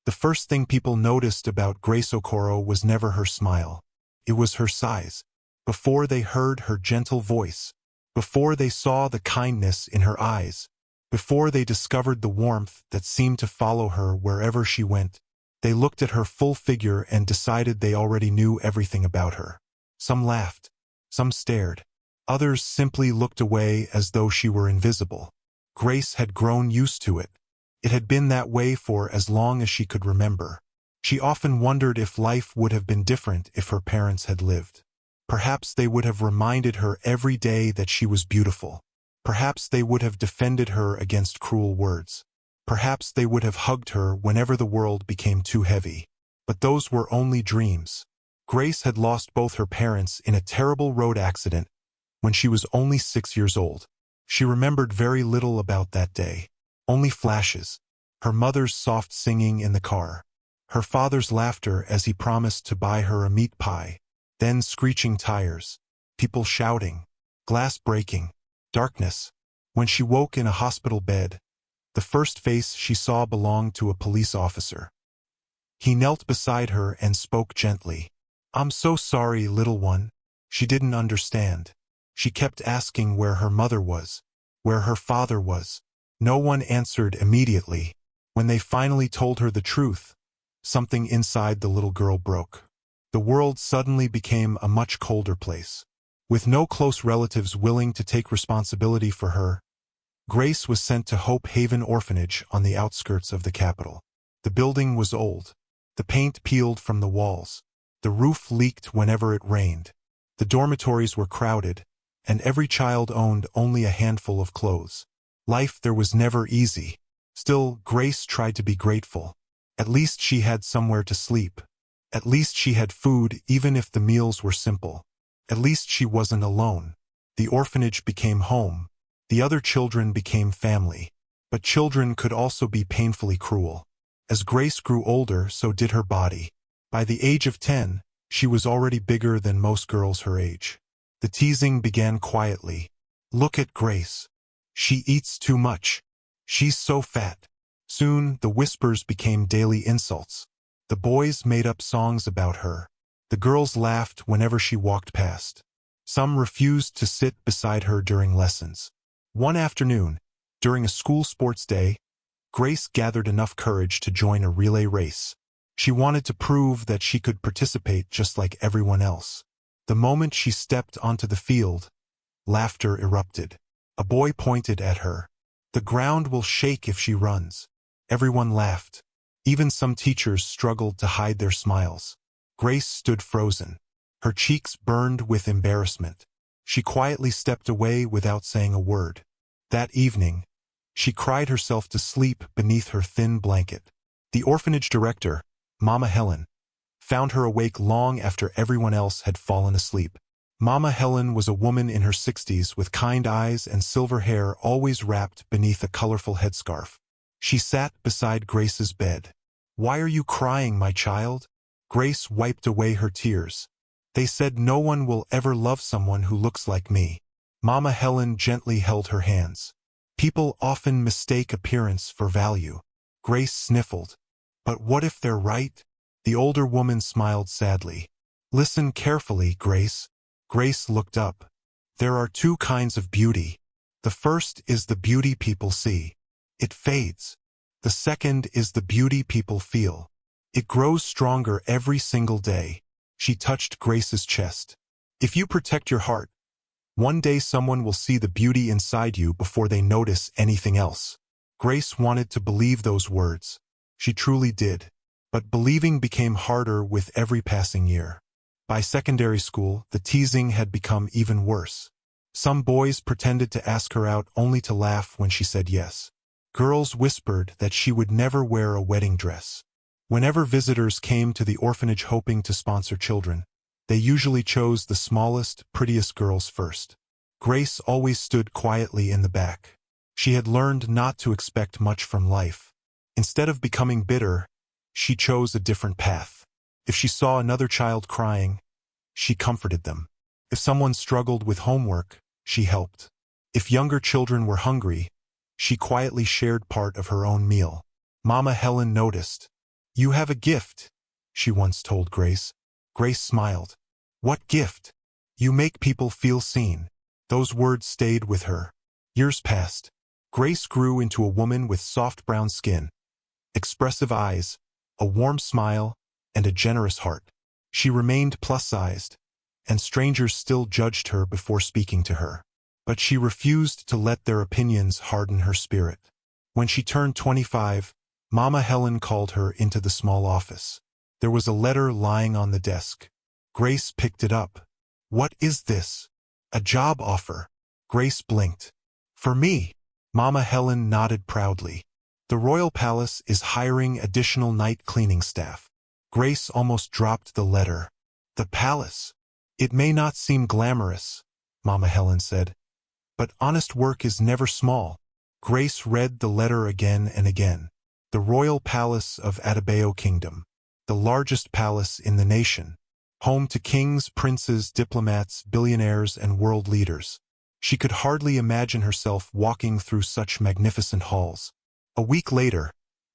The first thing people noticed about Grace Okoro was never her smile. It was her size. Before they heard her gentle voice, before they saw the kindness in her eyes, before they discovered the warmth that seemed to follow her wherever she went, they looked at her full figure and decided they already knew everything about her. Some laughed, some stared, others simply looked away as though she were invisible. Grace had grown used to it. It had been that way for as long as she could remember. She often wondered if life would have been different if her parents had lived. Perhaps they would have reminded her every day that she was beautiful. Perhaps they would have defended her against cruel words. Perhaps they would have hugged her whenever the world became too heavy. But those were only dreams. Grace had lost both her parents in a terrible road accident when she was only 6 years old. She remembered very little about that day. Only flashes. Her mother's soft singing in the car. Her father's laughter as he promised to buy her a meat pie. Then screeching tires. People shouting. Glass breaking. Darkness. When she woke in a hospital bed, the first face she saw belonged to a police officer. He knelt beside her and spoke gently. "I'm so sorry, little one." She didn't understand. She kept asking where her mother was, where her father was. No one answered immediately. When they finally told her the truth, something inside the little girl broke. The world suddenly became a much colder place. With no close relatives willing to take responsibility for her, Grace was sent to Hope Haven Orphanage on the outskirts of the capital. The building was old. The paint peeled from the walls. The roof leaked whenever it rained. The dormitories were crowded, and every child owned only a handful of clothes. Life there was never easy. Still, Grace tried to be grateful. At least she had somewhere to sleep. At least she had food, even if the meals were simple. At least she wasn't alone. The orphanage became home. The other children became family. But children could also be painfully cruel. As Grace grew older, so did her body. By the age of 10, she was already bigger than most girls her age. The teasing began quietly. "Look at Grace. She eats too much. She's so fat." Soon, the whispers became daily insults. The boys made up songs about her. The girls laughed whenever she walked past. Some refused to sit beside her during lessons. One afternoon, during a school sports day, Grace gathered enough courage to join a relay race. She wanted to prove that she could participate just like everyone else. The moment she stepped onto the field, laughter erupted. A boy pointed at her. "The ground will shake if she runs." Everyone laughed. Even some teachers struggled to hide their smiles. Grace stood frozen. Her cheeks burned with embarrassment. She quietly stepped away without saying a word. That evening, she cried herself to sleep beneath her thin blanket. The orphanage director, Mama Helen, found her awake long after everyone else had fallen asleep. Mama Helen was a woman in her 60s with kind eyes and silver hair always wrapped beneath a colorful headscarf. She sat beside Grace's bed. "Why are you crying, my child?" Grace wiped away her tears. "They said no one will ever love someone who looks like me." Mama Helen gently held her hands. "People often mistake appearance for value." Grace sniffled. "But what if they're right?" The older woman smiled sadly. "Listen carefully, Grace." Grace looked up. "There are two kinds of beauty. The first is the beauty people see. It fades. The second is the beauty people feel. It grows stronger every single day." She touched Grace's chest. "If you protect your heart, one day someone will see the beauty inside you before they notice anything else." Grace wanted to believe those words. She truly did. But believing became harder with every passing year. By secondary school, the teasing had become even worse. Some boys pretended to ask her out only to laugh when she said yes. Girls whispered that she would never wear a wedding dress. Whenever visitors came to the orphanage hoping to sponsor children, they usually chose the smallest, prettiest girls first. Grace always stood quietly in the back. She had learned not to expect much from life. Instead of becoming bitter, she chose a different path. If she saw another child crying, she comforted them. If someone struggled with homework, she helped. If younger children were hungry, she quietly shared part of her own meal. Mama Helen noticed. "You have a gift," she once told Grace. Grace smiled. "What gift?" "You make people feel seen." Those words stayed with her. Years passed. Grace grew into a woman with soft brown skin, expressive eyes, a warm smile, and a generous heart. She remained plus-sized, and strangers still judged her before speaking to her. But she refused to let their opinions harden her spirit. When she turned 25, Mama Helen called her into the small office. There was a letter lying on the desk. Grace picked it up. "What is this?" "A job offer." Grace blinked. "For me?" Mama Helen nodded proudly. "The Royal Palace is hiring additional night cleaning staff." Grace almost dropped the letter. "The palace. It may not seem glamorous," Mama Helen said, "but honest work is never small." Grace read the letter again and again. The Royal Palace of Adebayo Kingdom, the largest palace in the nation, home to kings, princes, diplomats, billionaires, and world leaders. She could hardly imagine herself walking through such magnificent halls. A week later,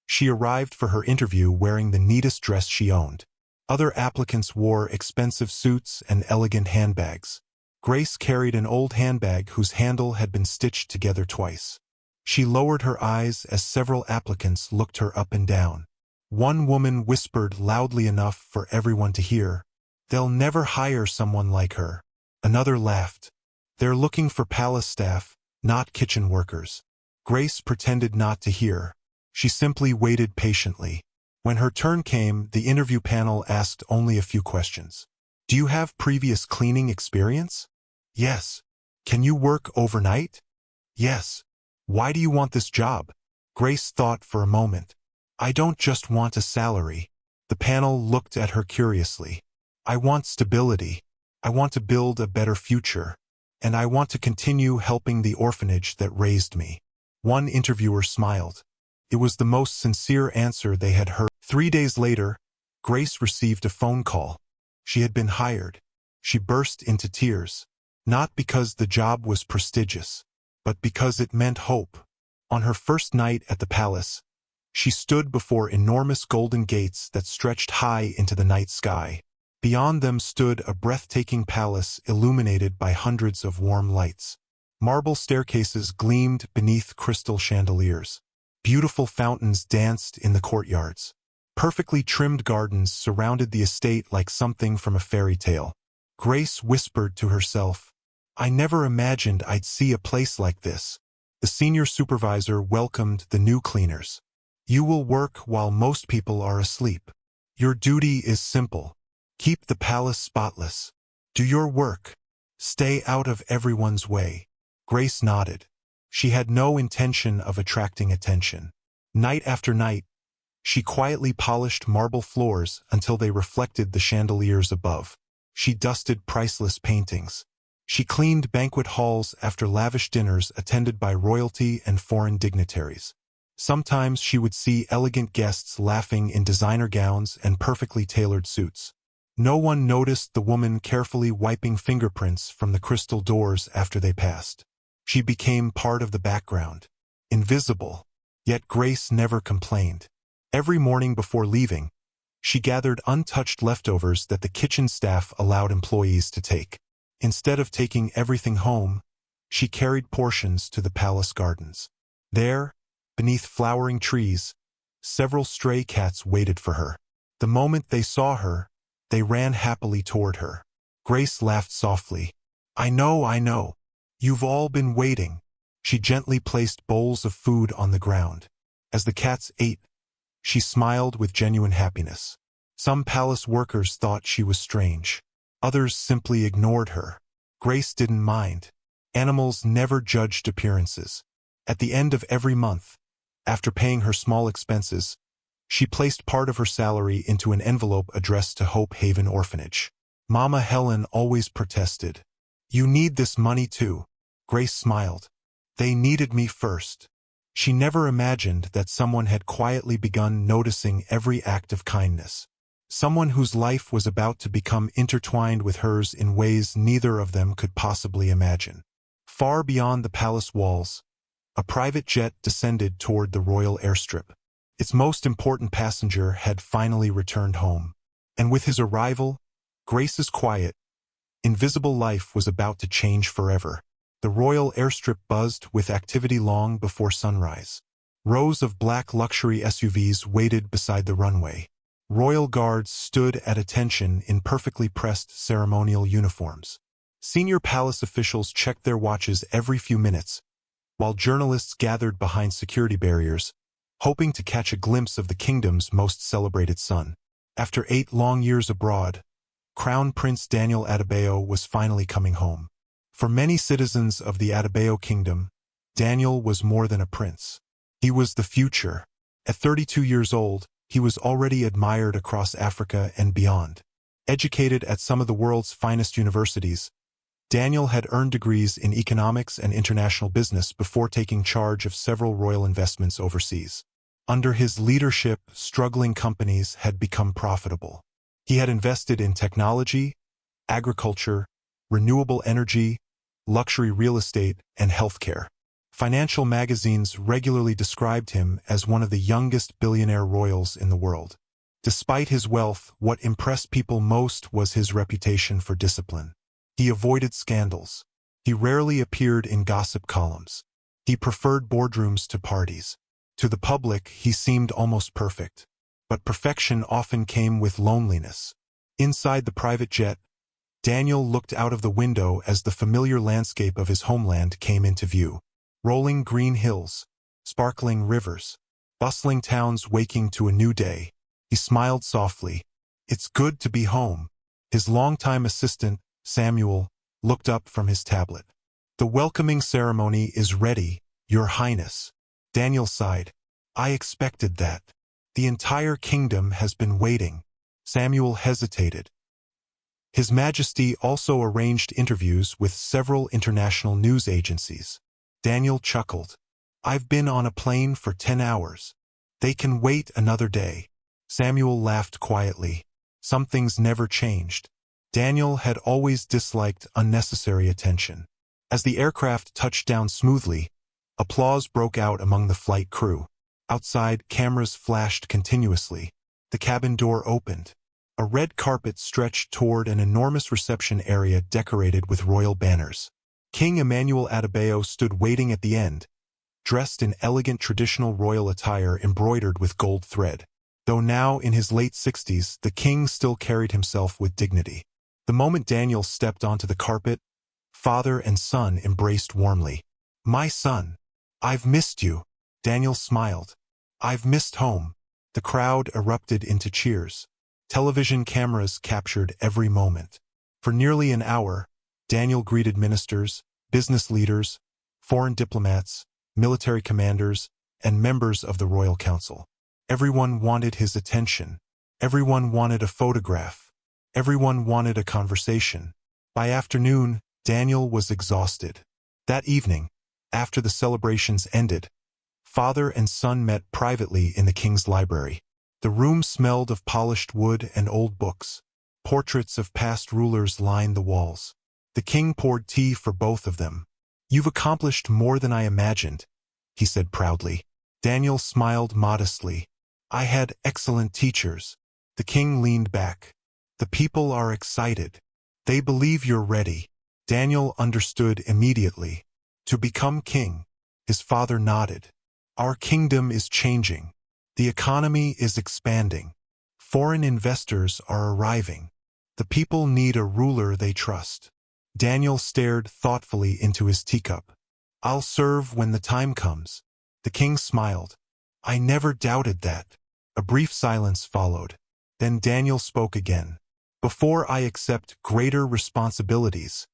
she arrived for her interview wearing the neatest dress she owned. Other applicants wore expensive suits and elegant handbags. Grace carried an old handbag whose handle had been stitched together twice. She lowered her eyes as several applicants looked her up and down. One woman whispered loudly enough for everyone to hear, "They'll never hire someone like her." Another laughed. "They're looking for palace staff, not kitchen workers." Grace pretended not to hear. She simply waited patiently. When her turn came, the interview panel asked only a few questions. "Do you have previous cleaning experience?" "Yes." "Can you work overnight?" "Yes." "Why do you want this job?" Grace thought for a moment. "I don't just want a salary." The panel looked at her curiously. "I want stability. I want to build a better future. And I want to continue helping the orphanage that raised me." One interviewer smiled. It was the most sincere answer they had heard. 3 days later, Grace received a phone call. She had been hired. She burst into tears. Not because the job was prestigious, but because it meant hope. On her first night at the palace, she stood before enormous golden gates that stretched high into the night sky. Beyond them stood a breathtaking palace illuminated by hundreds of warm lights. Marble staircases gleamed beneath crystal chandeliers. Beautiful fountains danced in the courtyards. Perfectly trimmed gardens surrounded the estate like something from a fairy tale. Grace whispered to herself, "I never imagined I'd see a place like this." The senior supervisor welcomed the new cleaners. "You will work while most people are asleep. Your duty is simple. Keep the palace spotless. Do your work. Stay out of everyone's way." Grace nodded. She had no intention of attracting attention. Night after night, she quietly polished marble floors until they reflected the chandeliers above. She dusted priceless paintings. She cleaned banquet halls after lavish dinners attended by royalty and foreign dignitaries. Sometimes she would see elegant guests laughing in designer gowns and perfectly tailored suits. No one noticed the woman carefully wiping fingerprints from the crystal doors after they passed. She became part of the background, invisible, yet Grace never complained. Every morning before leaving, she gathered untouched leftovers that the kitchen staff allowed employees to take. Instead of taking everything home, she carried portions to the palace gardens. There, beneath flowering trees, several stray cats waited for her. The moment they saw her, they ran happily toward her. Grace laughed softly. I know. You've all been waiting." She gently placed bowls of food on the ground. As the cats ate, she smiled with genuine happiness. Some palace workers thought she was strange. Others simply ignored her. Grace didn't mind. Animals never judged appearances. At the end of every month, after paying her small expenses, she placed part of her salary into an envelope addressed to Hope Haven Orphanage. Mama Helen always protested. "You need this money too." Grace smiled. "They needed me first." She never imagined that someone had quietly begun noticing every act of kindness. Someone whose life was about to become intertwined with hers in ways neither of them could possibly imagine. Far beyond the palace walls, a private jet descended toward the royal airstrip. Its most important passenger had finally returned home. And with his arrival, Grace's quiet, invisible life was about to change forever. The royal airstrip buzzed with activity long before sunrise. Rows of black luxury SUVs waited beside the runway. Royal guards stood at attention in perfectly pressed ceremonial uniforms. Senior palace officials checked their watches every few minutes, while journalists gathered behind security barriers, hoping to catch a glimpse of the kingdom's most celebrated son. After 8 long years abroad, Crown Prince Daniel Adebayo was finally coming home. For many citizens of the Adebayo kingdom, Daniel was more than a prince. He was the future. At 32 years old, he was already admired across Africa and beyond. Educated at some of the world's finest universities, Daniel had earned degrees in economics and international business before taking charge of several royal investments overseas. Under his leadership, struggling companies had become profitable. He had invested in technology, agriculture, renewable energy, luxury real estate, and healthcare. Financial magazines regularly described him as one of the youngest billionaire royals in the world. Despite his wealth, what impressed people most was his reputation for discipline. He avoided scandals. He rarely appeared in gossip columns. He preferred boardrooms to parties. To the public, he seemed almost perfect. But perfection often came with loneliness. Inside the private jet, Daniel looked out of the window as the familiar landscape of his homeland came into view. Rolling green hills, sparkling rivers, bustling towns waking to a new day. He smiled softly. "It's good to be home." His longtime assistant, Samuel, looked up from his tablet. "The welcoming ceremony is ready, Your Highness." Daniel sighed. "I expected that. The entire kingdom has been waiting." Samuel hesitated. His Majesty also arranged interviews with several international news agencies. Daniel chuckled. "I've been on a plane for 10 hours. They can wait another day." Samuel laughed quietly. Some things never changed. Daniel had always disliked unnecessary attention. As the aircraft touched down smoothly, applause broke out among the flight crew. Outside, cameras flashed continuously. The cabin door opened. A red carpet stretched toward an enormous reception area decorated with royal banners. King Emmanuel Adebayo stood waiting at the end, dressed in elegant traditional royal attire embroidered with gold thread. Though now in his late 60s, the king still carried himself with dignity. The moment Daniel stepped onto the carpet, father and son embraced warmly. "My son, I've missed you." Daniel smiled. "I've missed home." The crowd erupted into cheers. Television cameras captured every moment. For nearly an hour, Daniel greeted ministers, business leaders, foreign diplomats, military commanders, and members of the Royal Council. Everyone wanted his attention. Everyone wanted a photograph. Everyone wanted a conversation. By afternoon, Daniel was exhausted. That evening, after the celebrations ended, father and son met privately in the king's library. The room smelled of polished wood and old books. Portraits of past rulers lined the walls. The king poured tea for both of them. "You've accomplished more than I imagined," he said proudly. Daniel smiled modestly. "I had excellent teachers." The king leaned back. "The people are excited. They believe you're ready." Daniel understood immediately. To become king. His father nodded. "Our kingdom is changing. The economy is expanding. Foreign investors are arriving. The people need a ruler they trust." Daniel stared thoughtfully into his teacup. "I'll serve when the time comes." The king smiled. "I never doubted that." A brief silence followed. Then Daniel spoke again. "Before I accept greater responsibilities,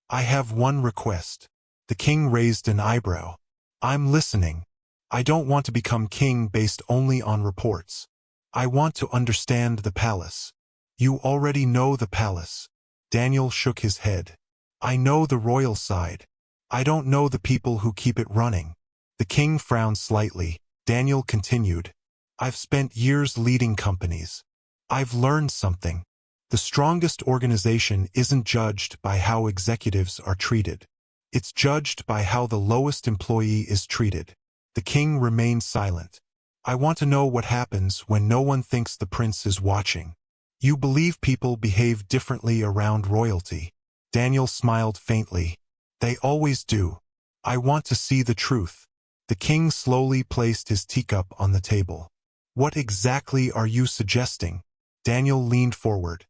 I have one request." The king raised an eyebrow. "I'm listening. I don't want to become king based only on reports. I want to understand the palace." "You already know the palace." Daniel shook his head. "I know the royal side. I don't know the people who keep it running." The king frowned slightly. Daniel continued. "I've spent years leading companies. I've learned something. The strongest organization isn't judged by how executives are treated. It's judged by how the lowest employee is treated." The king remained silent. I want to know what happens when no one thinks the prince is watching. You believe people behave differently around royalty. Daniel smiled faintly. They always do. I want to see the truth. The king slowly placed his teacup on the table. What exactly are you suggesting? Daniel leaned forward.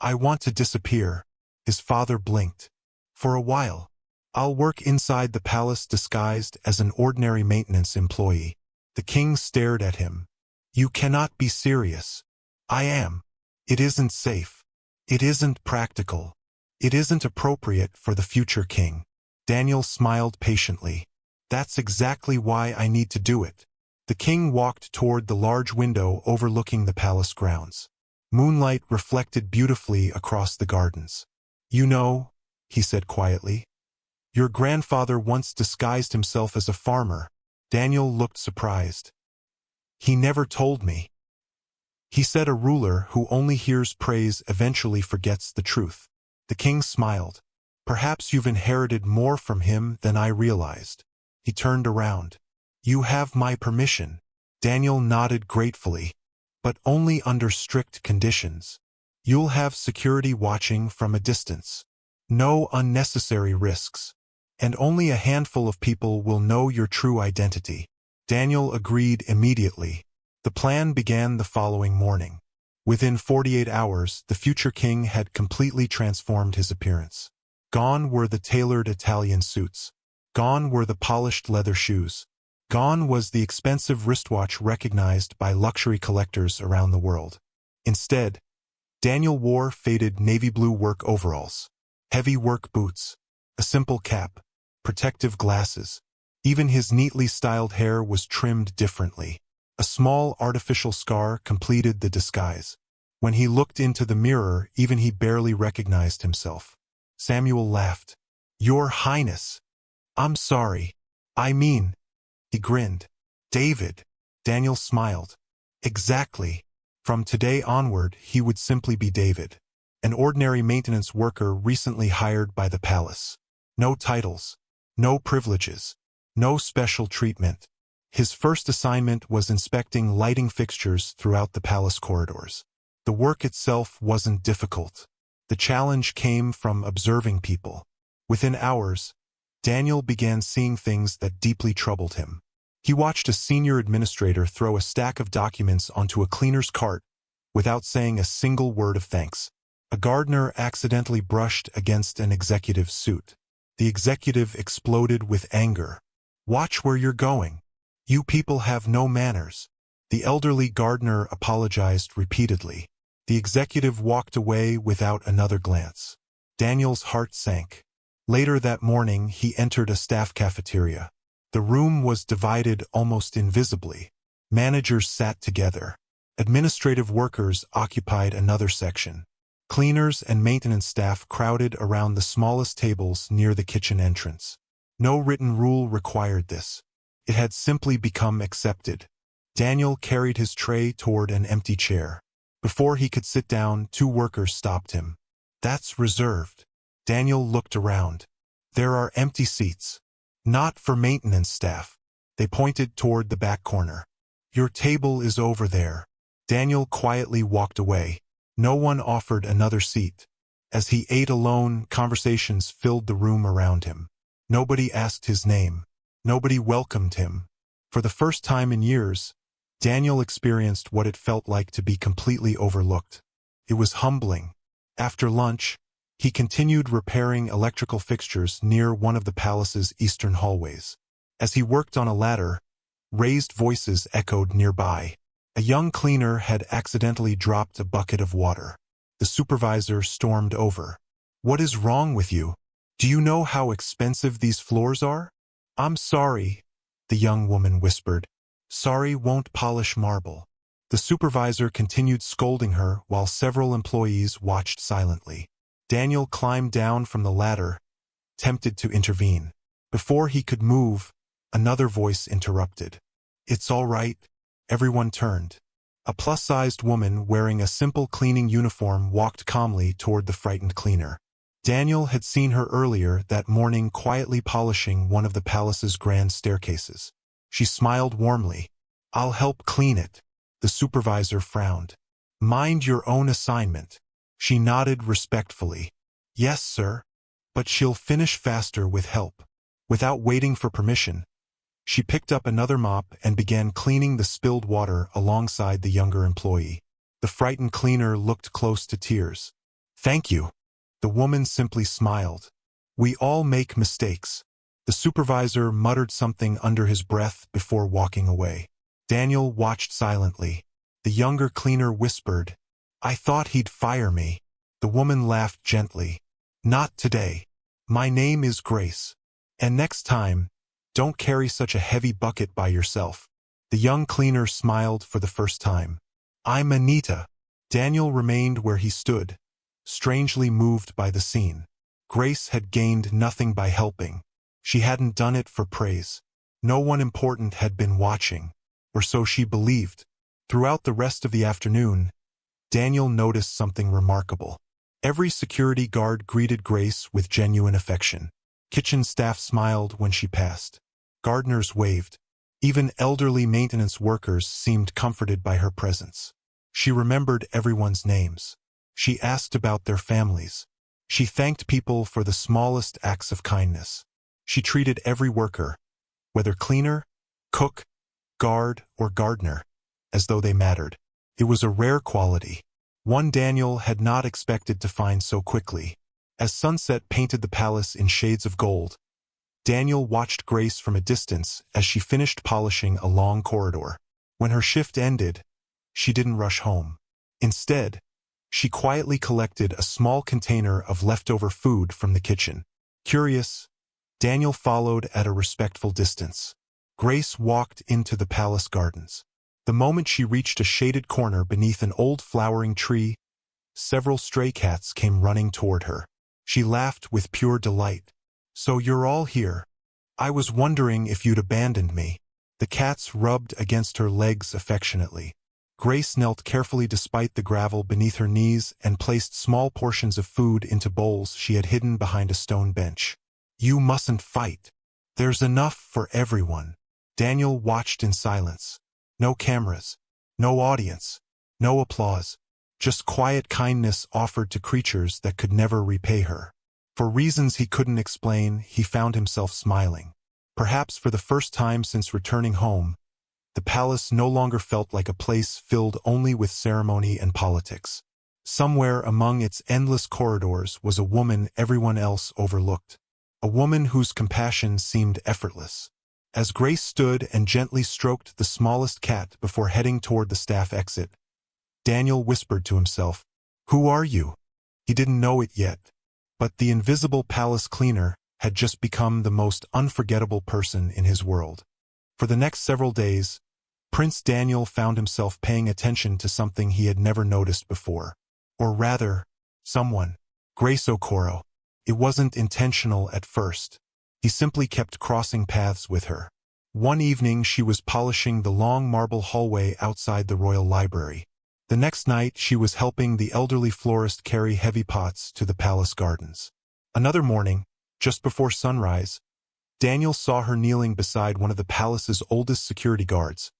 I want to disappear. His father blinked. For a while. I'll work inside the palace disguised as an ordinary maintenance employee. The king stared at him. You cannot be serious. I am. It isn't safe. It isn't practical. It isn't appropriate for the future king. Daniel smiled patiently. That's exactly why I need to do it. The king walked toward the large window overlooking the palace grounds. Moonlight reflected beautifully across the gardens. You know, he said quietly, your grandfather once disguised himself as a farmer. Daniel looked surprised. He never told me. He said a ruler who only hears praise eventually forgets the truth. The king smiled. Perhaps you've inherited more from him than I realized. He turned around. You have my permission. Daniel nodded gratefully. But only under strict conditions. You'll have security watching from a distance. No unnecessary risks. And only a handful of people will know your true identity. Daniel agreed immediately. The plan began the following morning. Within 48 hours, the future king had completely transformed his appearance. Gone were the tailored Italian suits. Gone were the polished leather shoes. Gone was the expensive wristwatch recognized by luxury collectors around the world. Instead, Daniel wore faded navy blue work overalls, heavy work boots, a simple cap, protective glasses. Even his neatly styled hair was trimmed differently. A small artificial scar completed the disguise. When he looked into the mirror, even he barely recognized himself. Samuel laughed. Your Highness. I'm sorry. I mean. He grinned. David. Daniel smiled. Exactly. From today onward, he would simply be David. An ordinary maintenance worker recently hired by the palace. No titles. No privileges. No special treatment. His first assignment was inspecting lighting fixtures throughout the palace corridors. The work itself wasn't difficult. The challenge came from observing people. Within hours, Daniel began seeing things that deeply troubled him. He watched a senior administrator throw a stack of documents onto a cleaner's cart without saying a single word of thanks. A Gardner accidentally brushed against an executive's suit. The executive exploded with anger. Watch where you're going. You people have no manners. The elderly Gardner apologized repeatedly. The executive walked away without another glance. Daniel's heart sank. Later that morning, he entered a staff cafeteria. The room was divided almost invisibly. Managers sat together. Administrative workers occupied another section. Cleaners and maintenance staff crowded around the smallest tables near the kitchen entrance. No written rule required this. It had simply become accepted. Daniel carried his tray toward an empty chair. Before he could sit down, two workers stopped him. That's reserved. Daniel looked around. There are empty seats. Not for maintenance staff. They pointed toward the back corner. Your table is over there. Daniel quietly walked away. No one offered another seat. As he ate alone, conversations filled the room around him. Nobody asked his name. Nobody welcomed him. For the first time in years, Daniel experienced what it felt like to be completely overlooked. It was humbling. After lunch, he continued repairing electrical fixtures near one of the palace's eastern hallways. As he worked on a ladder, raised voices echoed nearby. A young cleaner had accidentally dropped a bucket of water. The supervisor stormed over. What is wrong with you? Do you know how expensive these floors are? I'm sorry, the young woman whispered. Sorry won't polish marble. The supervisor continued scolding her while several employees watched silently. Daniel climbed down from the ladder, tempted to intervene. Before he could move, another voice interrupted. It's all right. Everyone turned. A plus-sized woman wearing a simple cleaning uniform walked calmly toward the frightened cleaner. Daniel had seen her earlier that morning quietly polishing one of the palace's grand staircases. She smiled warmly. I'll help clean it. The supervisor frowned. Mind your own assignment. She nodded respectfully. Yes, sir. But she'll finish faster with help. Without waiting for permission, she picked up another mop and began cleaning the spilled water alongside the younger employee. The frightened cleaner looked close to tears. Thank you. The woman simply smiled. We all make mistakes. The supervisor muttered something under his breath before walking away. Daniel watched silently. The younger cleaner whispered, I thought he'd fire me. The woman laughed gently. Not today. My name is Grace. And next time, don't carry such a heavy bucket by yourself. The young cleaner smiled for the first time. I'm Anita. Daniel remained where he stood, strangely moved by the scene. Grace had gained nothing by helping. She hadn't done it for praise. No one important had been watching, or so she believed. Throughout the rest of the afternoon, Daniel noticed something remarkable. Every security guard greeted Grace with genuine affection. Kitchen staff smiled when she passed. Gardeners waved. Even elderly maintenance workers seemed comforted by her presence. She remembered everyone's names. She asked about their families. She thanked people for the smallest acts of kindness. She treated every worker, whether cleaner, cook, guard, or gardener, as though they mattered. It was a rare quality, one Daniel had not expected to find so quickly. As sunset painted the palace in shades of gold, Daniel watched Grace from a distance as she finished polishing a long corridor. When her shift ended, she didn't rush home. Instead, she quietly collected a small container of leftover food from the kitchen. Curious, Daniel followed at a respectful distance. Grace walked into the palace gardens. The moment she reached a shaded corner beneath an old flowering tree, several stray cats came running toward her. She laughed with pure delight. So you're all here. I was wondering if you'd abandoned me. The cats rubbed against her legs affectionately. Grace knelt carefully despite the gravel beneath her knees and placed small portions of food into bowls she had hidden behind a stone bench. You mustn't fight. There's enough for everyone. Daniel watched in silence. No cameras, no audience, no applause. Just quiet kindness offered to creatures that could never repay her. For reasons he couldn't explain, he found himself smiling. Perhaps for the first time since returning home, the palace no longer felt like a place filled only with ceremony and politics. Somewhere among its endless corridors was a woman everyone else overlooked. A woman whose compassion seemed effortless. As Grace stood and gently stroked the smallest cat before heading toward the staff exit, Daniel whispered to himself, Who are you? He didn't know it yet, but the invisible palace cleaner had just become the most unforgettable person in his world. For the next several days, Prince Daniel found himself paying attention to something he had never noticed before. Or rather, someone. Grace Okoro. It wasn't intentional at first. He simply kept crossing paths with her. One evening she was polishing the long marble hallway outside the royal library. The next night she was helping the elderly florist carry heavy pots to the palace gardens. Another morning, just before sunrise, Daniel saw her kneeling beside one of the palace's oldest security guards,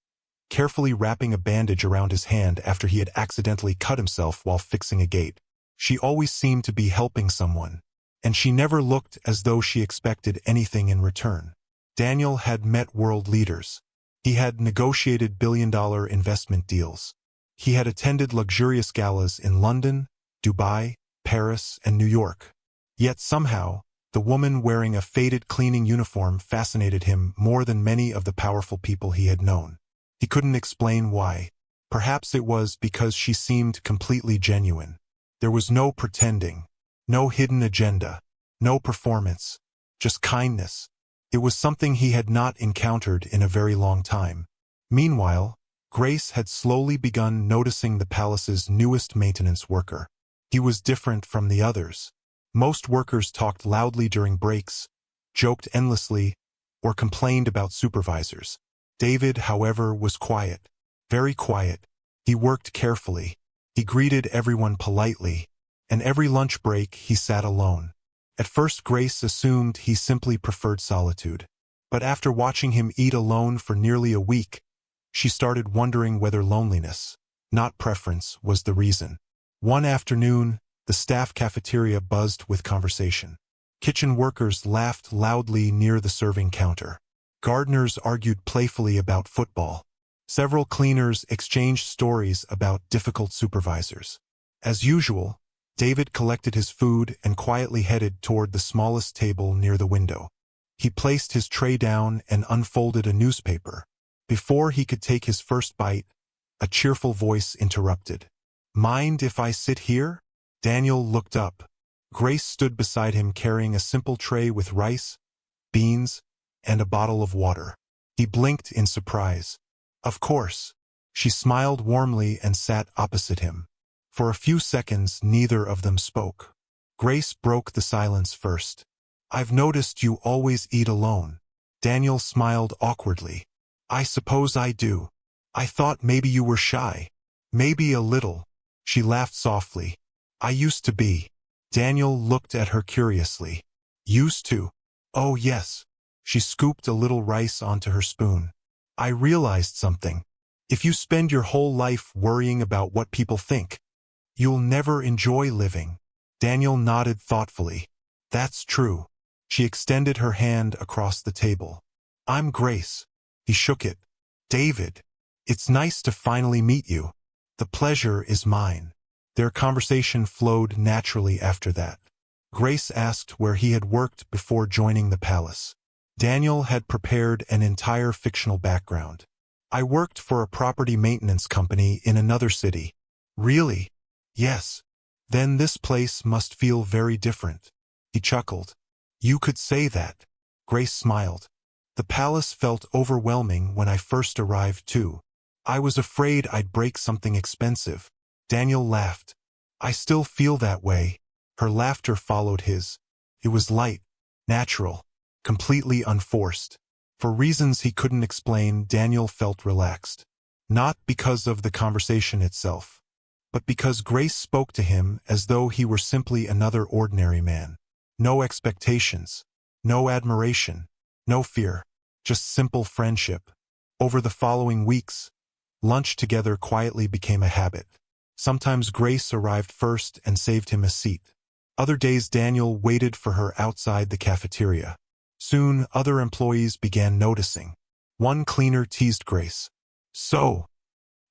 carefully wrapping a bandage around his hand after he had accidentally cut himself while fixing a gate. She always seemed to be helping someone, and she never looked as though she expected anything in return. Daniel had met world leaders. He had negotiated billion-dollar investment deals. He had attended luxurious galas in London, Dubai, Paris, and New York. Yet somehow, the woman wearing a faded cleaning uniform fascinated him more than many of the powerful people he had known. He couldn't explain why. Perhaps it was because she seemed completely genuine. There was no pretending, no hidden agenda, no performance, just kindness. It was something he had not encountered in a very long time. Meanwhile, Grace had slowly begun noticing the palace's newest maintenance worker. He was different from the others. Most workers talked loudly during breaks, joked endlessly, or complained about supervisors. David, however, was quiet, very quiet. He worked carefully. He greeted everyone politely, and every lunch break he sat alone. At first Grace assumed he simply preferred solitude. But after watching him eat alone for nearly a week, She started wondering whether loneliness, not preference, was the reason. One afternoon, the staff cafeteria buzzed with conversation. Kitchen workers laughed loudly near the serving counter. Gardeners argued playfully about football. Several cleaners exchanged stories about difficult supervisors. As usual, David collected his food and quietly headed toward the smallest table near the window. He placed his tray down and unfolded a newspaper. Before he could take his first bite, a cheerful voice interrupted. "Mind if I sit here?" Daniel looked up. Grace stood beside him carrying a simple tray with rice, beans, and a bottle of water. He blinked in surprise. "Of course." She smiled warmly and sat opposite him. For a few seconds, neither of them spoke. Grace broke the silence first. "I've noticed you always eat alone." Daniel smiled awkwardly. "I suppose I do. I thought maybe you were shy." "Maybe a little." She laughed softly. "I used to be." Daniel looked at her curiously. "Used to?" "Oh yes." She scooped a little rice onto her spoon. "I realized something. If you spend your whole life worrying about what people think, you'll never enjoy living." Daniel nodded thoughtfully. "That's true." She extended her hand across the table. "I'm Grace." He shook it. "David. It's nice to finally meet you." "The pleasure is mine." Their conversation flowed naturally after that. Grace asked where he had worked before joining the palace. Daniel had prepared an entire fictional background. "I worked for a property maintenance company in another city." "Really?" "Yes." "Then this place must feel very different." He chuckled. "You could say that." Grace smiled. "The palace felt overwhelming when I first arrived too. I was afraid I'd break something expensive." Daniel laughed. "I still feel that way." Her laughter followed his. It was light, natural, completely unforced. For reasons he couldn't explain, Daniel felt relaxed. Not because of the conversation itself, but because Grace spoke to him as though he were simply another ordinary man. No expectations, no admiration, no fear, just simple friendship. Over the following weeks, lunch together quietly became a habit. Sometimes Grace arrived first and saved him a seat. Other days Daniel waited for her outside the cafeteria. Soon, other employees began noticing. One cleaner teased Grace. "So,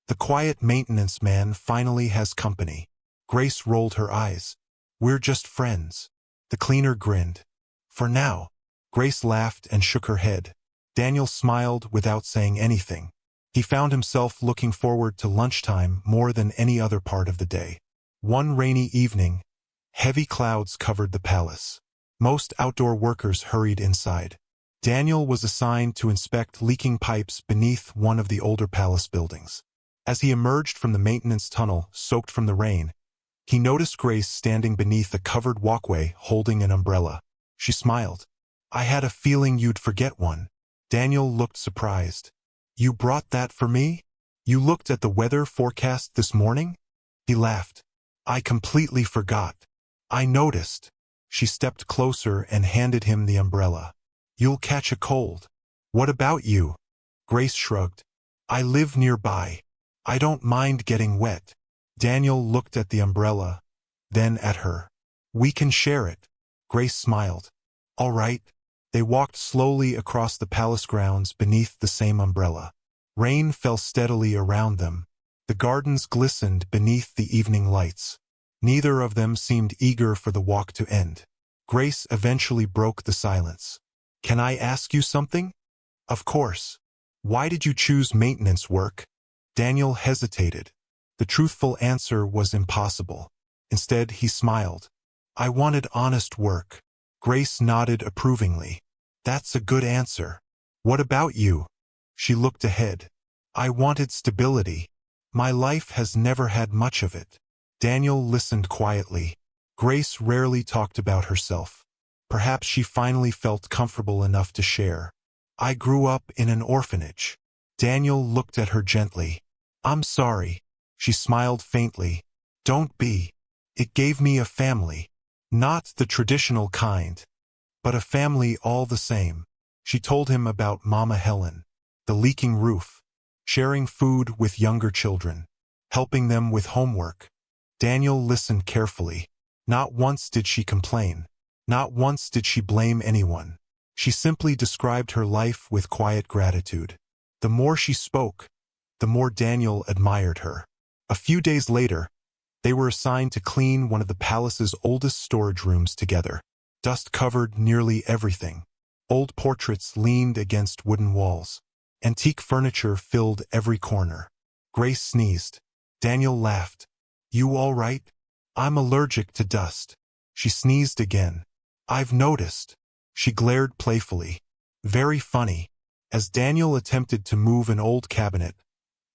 the quiet maintenance man finally has company." Grace rolled her eyes. "We're just friends." The cleaner grinned. "For now." Grace laughed and shook her head. Daniel smiled without saying anything. He found himself looking forward to lunchtime more than any other part of the day. One rainy evening, heavy clouds covered the palace. Most outdoor workers hurried inside. Daniel was assigned to inspect leaking pipes beneath one of the older palace buildings. As he emerged from the maintenance tunnel, soaked from the rain, he noticed Grace standing beneath a covered walkway holding an umbrella. She smiled. "I had a feeling you'd forget one." Daniel looked surprised. "You brought that for me? You looked at the weather forecast this morning?" He laughed. "I completely forgot. I noticed." She stepped closer and handed him the umbrella. "You'll catch a cold." "What about you?" Grace shrugged. "I live nearby. I don't mind getting wet." Daniel looked at the umbrella, then at her. "We can share it." Grace smiled. "All right." They walked slowly across the palace grounds beneath the same umbrella. Rain fell steadily around them. The gardens glistened beneath the evening lights. Neither of them seemed eager for the walk to end. Grace eventually broke the silence. "Can I ask you something?" "Of course." "Why did you choose maintenance work?" Daniel hesitated. The truthful answer was impossible. Instead, he smiled. "I wanted honest work." Grace nodded approvingly. "That's a good answer. What about you?" She looked ahead. "I wanted stability. My life has never had much of it." Daniel listened quietly. Grace rarely talked about herself. Perhaps she finally felt comfortable enough to share. "I grew up in an orphanage." Daniel looked at her gently. "I'm sorry." She smiled faintly. "Don't be. It gave me a family. Not the traditional kind, but a family all the same." She told him about Mama Helen, the leaking roof, sharing food with younger children, helping them with homework. Daniel listened carefully. Not once did she complain. Not once did she blame anyone. She simply described her life with quiet gratitude. The more she spoke, the more Daniel admired her. A few days later, they were assigned to clean one of the palace's oldest storage rooms together. Dust covered nearly everything. Old portraits leaned against wooden walls. Antique furniture filled every corner. Grace sneezed. Daniel laughed. "You all right?" "I'm allergic to dust." She sneezed again. "I've noticed." She glared playfully. "Very funny." As Daniel attempted to move an old cabinet,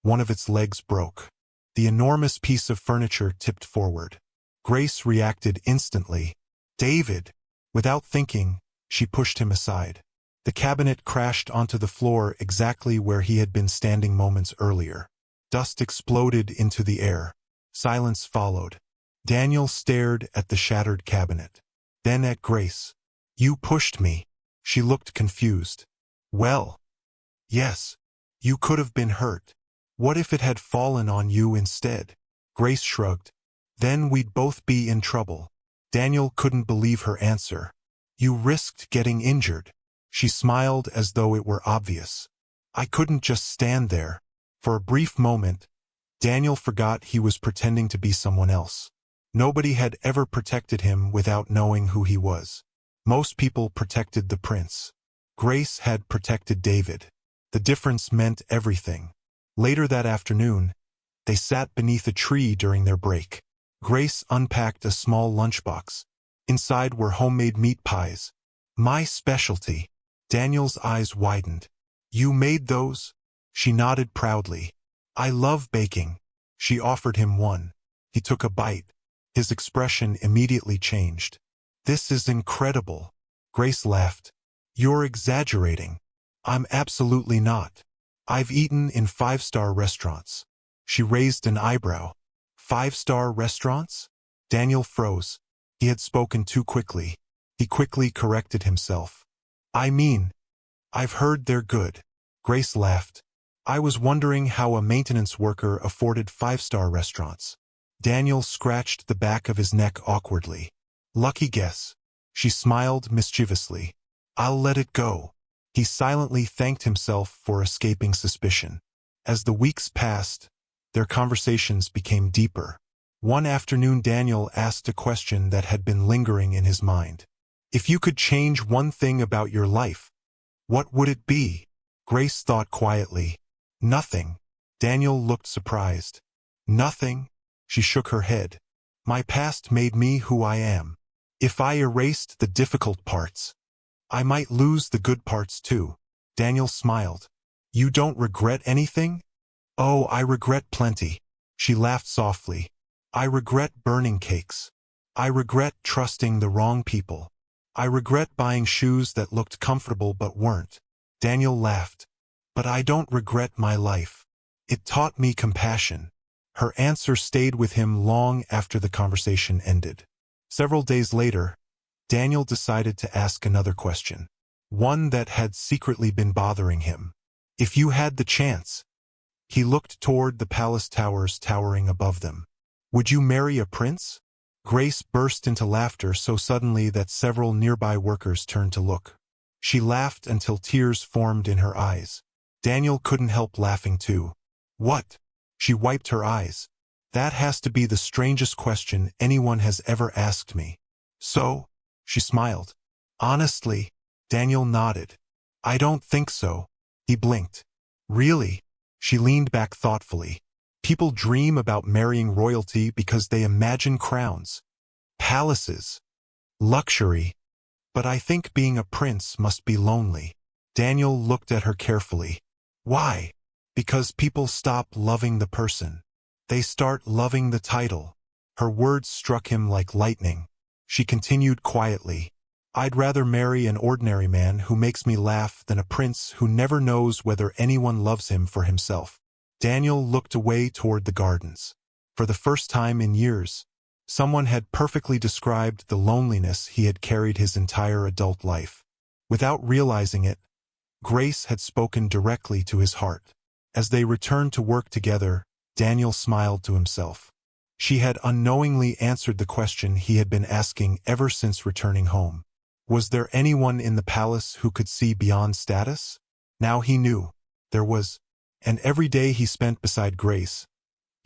one of its legs broke. The enormous piece of furniture tipped forward. Grace reacted instantly. "David!" Without thinking, she pushed him aside. The cabinet crashed onto the floor exactly where he had been standing moments earlier. Dust exploded into the air. Silence followed. Daniel stared at the shattered cabinet. Then at Grace. "You pushed me." She looked confused. "Well, yes. You could have been hurt. What if it had fallen on you instead?" Grace shrugged. "Then we'd both be in trouble." Daniel couldn't believe her answer. "You risked getting injured." She smiled as though it were obvious. "I couldn't just stand there." For a brief moment, Daniel forgot he was pretending to be someone else. Nobody had ever protected him without knowing who he was. Most people protected the prince. Grace had protected David. The difference meant everything. Later that afternoon, they sat beneath a tree during their break. Grace unpacked a small lunchbox. Inside were homemade meat pies. "My specialty." Daniel's eyes widened. "You made those?" She nodded proudly. "I love baking." She offered him one. He took a bite. His expression immediately changed. "This is incredible." Grace laughed. "You're exaggerating." "I'm absolutely not. I've eaten in five-star restaurants." She raised an eyebrow. "Five-star restaurants?" Daniel froze. He had spoken too quickly. He quickly corrected himself. "I mean, I've heard they're good." Grace laughed. "I was wondering how a maintenance worker afforded five-star restaurants." Daniel scratched the back of his neck awkwardly. "Lucky guess." She smiled mischievously. "I'll let it go." He silently thanked himself for escaping suspicion. As the weeks passed, their conversations became deeper. One afternoon Daniel asked a question that had been lingering in his mind. "If you could change one thing about your life, what would it be?" Grace thought quietly. "Nothing." Daniel looked surprised. "Nothing?" She shook her head. "My past made me who I am. If I erased the difficult parts, I might lose the good parts too." Daniel smiled. "You don't regret anything?" "Oh, I regret plenty." She laughed softly. "I regret burning cakes. I regret trusting the wrong people. I regret buying shoes that looked comfortable but weren't." Daniel laughed. "But I don't regret my life. It taught me compassion." Her answer stayed with him long after the conversation ended. Several days later, Daniel decided to ask another question. One that had secretly been bothering him. "If you had the chance." He looked toward the palace towers towering above them. "Would you marry a prince?" Grace burst into laughter so suddenly that several nearby workers turned to look. She laughed until tears formed in her eyes. Daniel couldn't help laughing too. "What?" She wiped her eyes. "That has to be the strangest question anyone has ever asked me." "So?" She smiled. "Honestly?" Daniel nodded. "I don't think so." He blinked. "Really?" She leaned back thoughtfully. "People dream about marrying royalty because they imagine crowns, palaces, luxury. But I think being a prince must be lonely." Daniel looked at her carefully. "Why?" "Because people stop loving the person. They start loving the title." Her words struck him like lightning. She continued quietly. "I'd rather marry an ordinary man who makes me laugh than a prince who never knows whether anyone loves him for himself." Daniel looked away toward the gardens. For the first time in years, someone had perfectly described the loneliness he had carried his entire adult life. Without realizing it, Grace had spoken directly to his heart. As they returned to work together, Daniel smiled to himself. She had unknowingly answered the question he had been asking ever since returning home. Was there anyone in the palace who could see beyond status? Now he knew. There was. And every day he spent beside Grace,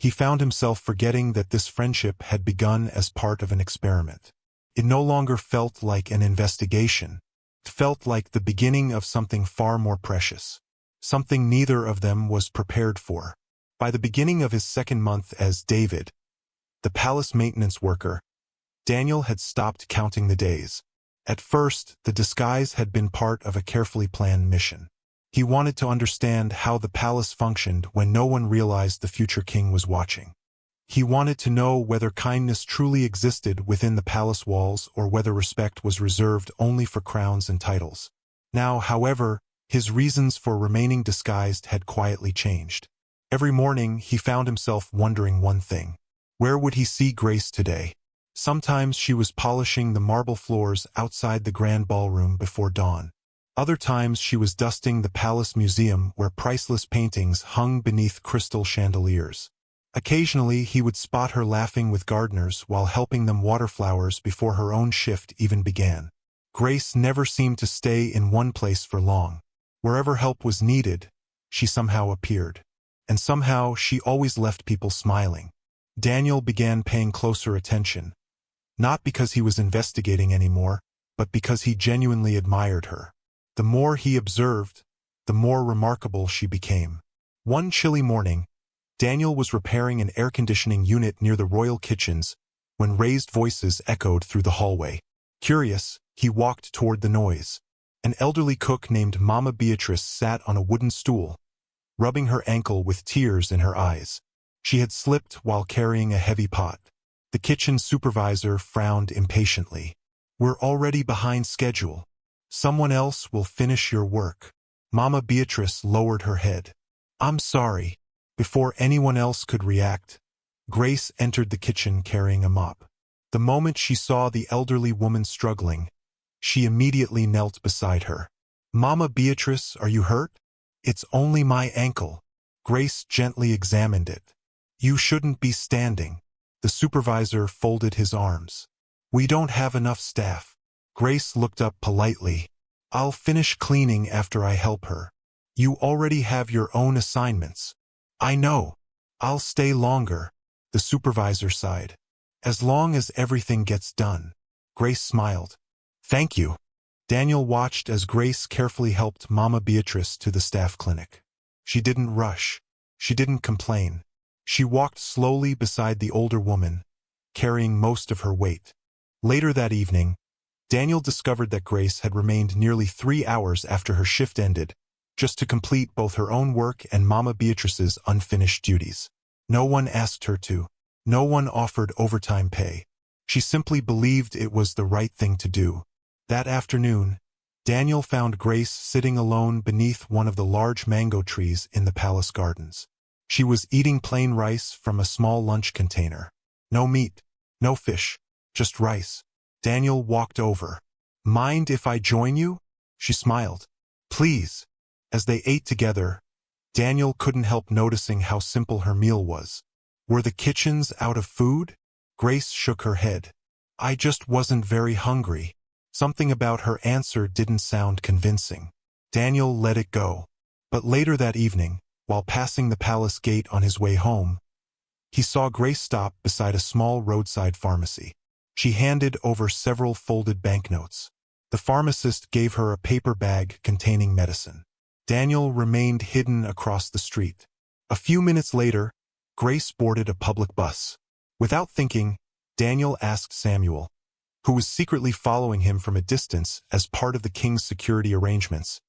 he found himself forgetting that this friendship had begun as part of an experiment. It no longer felt like an investigation. It felt like the beginning of something far more precious. Something neither of them was prepared for. By the beginning of his second month as David, the palace maintenance worker, Daniel had stopped counting the days. At first, the disguise had been part of a carefully planned mission. He wanted to understand how the palace functioned when no one realized the future king was watching. He wanted to know whether kindness truly existed within the palace walls or whether respect was reserved only for crowns and titles. Now, however, his reasons for remaining disguised had quietly changed. Every morning, he found himself wondering one thing. Where would he see Grace today? Sometimes she was polishing the marble floors outside the grand ballroom before dawn. Other times she was dusting the palace museum where priceless paintings hung beneath crystal chandeliers. Occasionally he would spot her laughing with gardeners while helping them water flowers before her own shift even began. Grace never seemed to stay in one place for long. Wherever help was needed, she somehow appeared. And somehow she always left people smiling. Daniel began paying closer attention. Not because he was investigating anymore, but because he genuinely admired her. The more he observed, the more remarkable she became. One chilly morning, Daniel was repairing an air conditioning unit near the royal kitchens when raised voices echoed through the hallway. Curious, he walked toward the noise. An elderly cook named Mama Beatrice sat on a wooden stool, rubbing her ankle with tears in her eyes. She had slipped while carrying a heavy pot. The kitchen supervisor frowned impatiently. "We're already behind schedule. Someone else will finish your work." Mama Beatrice lowered her head. "I'm sorry." Before anyone else could react, Grace entered the kitchen carrying a mop. The moment she saw the elderly woman struggling, she immediately knelt beside her. "Mama Beatrice, are you hurt?" "It's only my ankle." Grace gently examined it. "You shouldn't be standing." The supervisor folded his arms. "We don't have enough staff." Grace looked up politely. "I'll finish cleaning after I help her." "You already have your own assignments." "I know. I'll stay longer." The supervisor sighed. "As long as everything gets done." Grace smiled. "Thank you." Daniel watched as Grace carefully helped Mama Beatrice to the staff clinic. She didn't rush. She didn't complain. She walked slowly beside the older woman, carrying most of her weight. Later that evening, Daniel discovered that Grace had remained nearly 3 hours after her shift ended, just to complete both her own work and Mama Beatrice's unfinished duties. No one asked her to. No one offered overtime pay. She simply believed it was the right thing to do. That afternoon, Daniel found Grace sitting alone beneath one of the large mango trees in the palace gardens. She was eating plain rice from a small lunch container. No meat, no fish, just rice. Daniel walked over. "Mind if I join you?" She smiled. "Please." As they ate together, Daniel couldn't help noticing how simple her meal was. Were the kitchens out of food? Grace shook her head. "I just wasn't very hungry." Something about her answer didn't sound convincing. Daniel let it go. But later that evening, while passing the palace gate on his way home, he saw Grace stop beside a small roadside pharmacy. She handed over several folded banknotes. The pharmacist gave her a paper bag containing medicine. Daniel remained hidden across the street. A few minutes later, Grace boarded a public bus. Without thinking, Daniel asked Samuel, who was secretly following him from a distance as part of the king's security arrangements,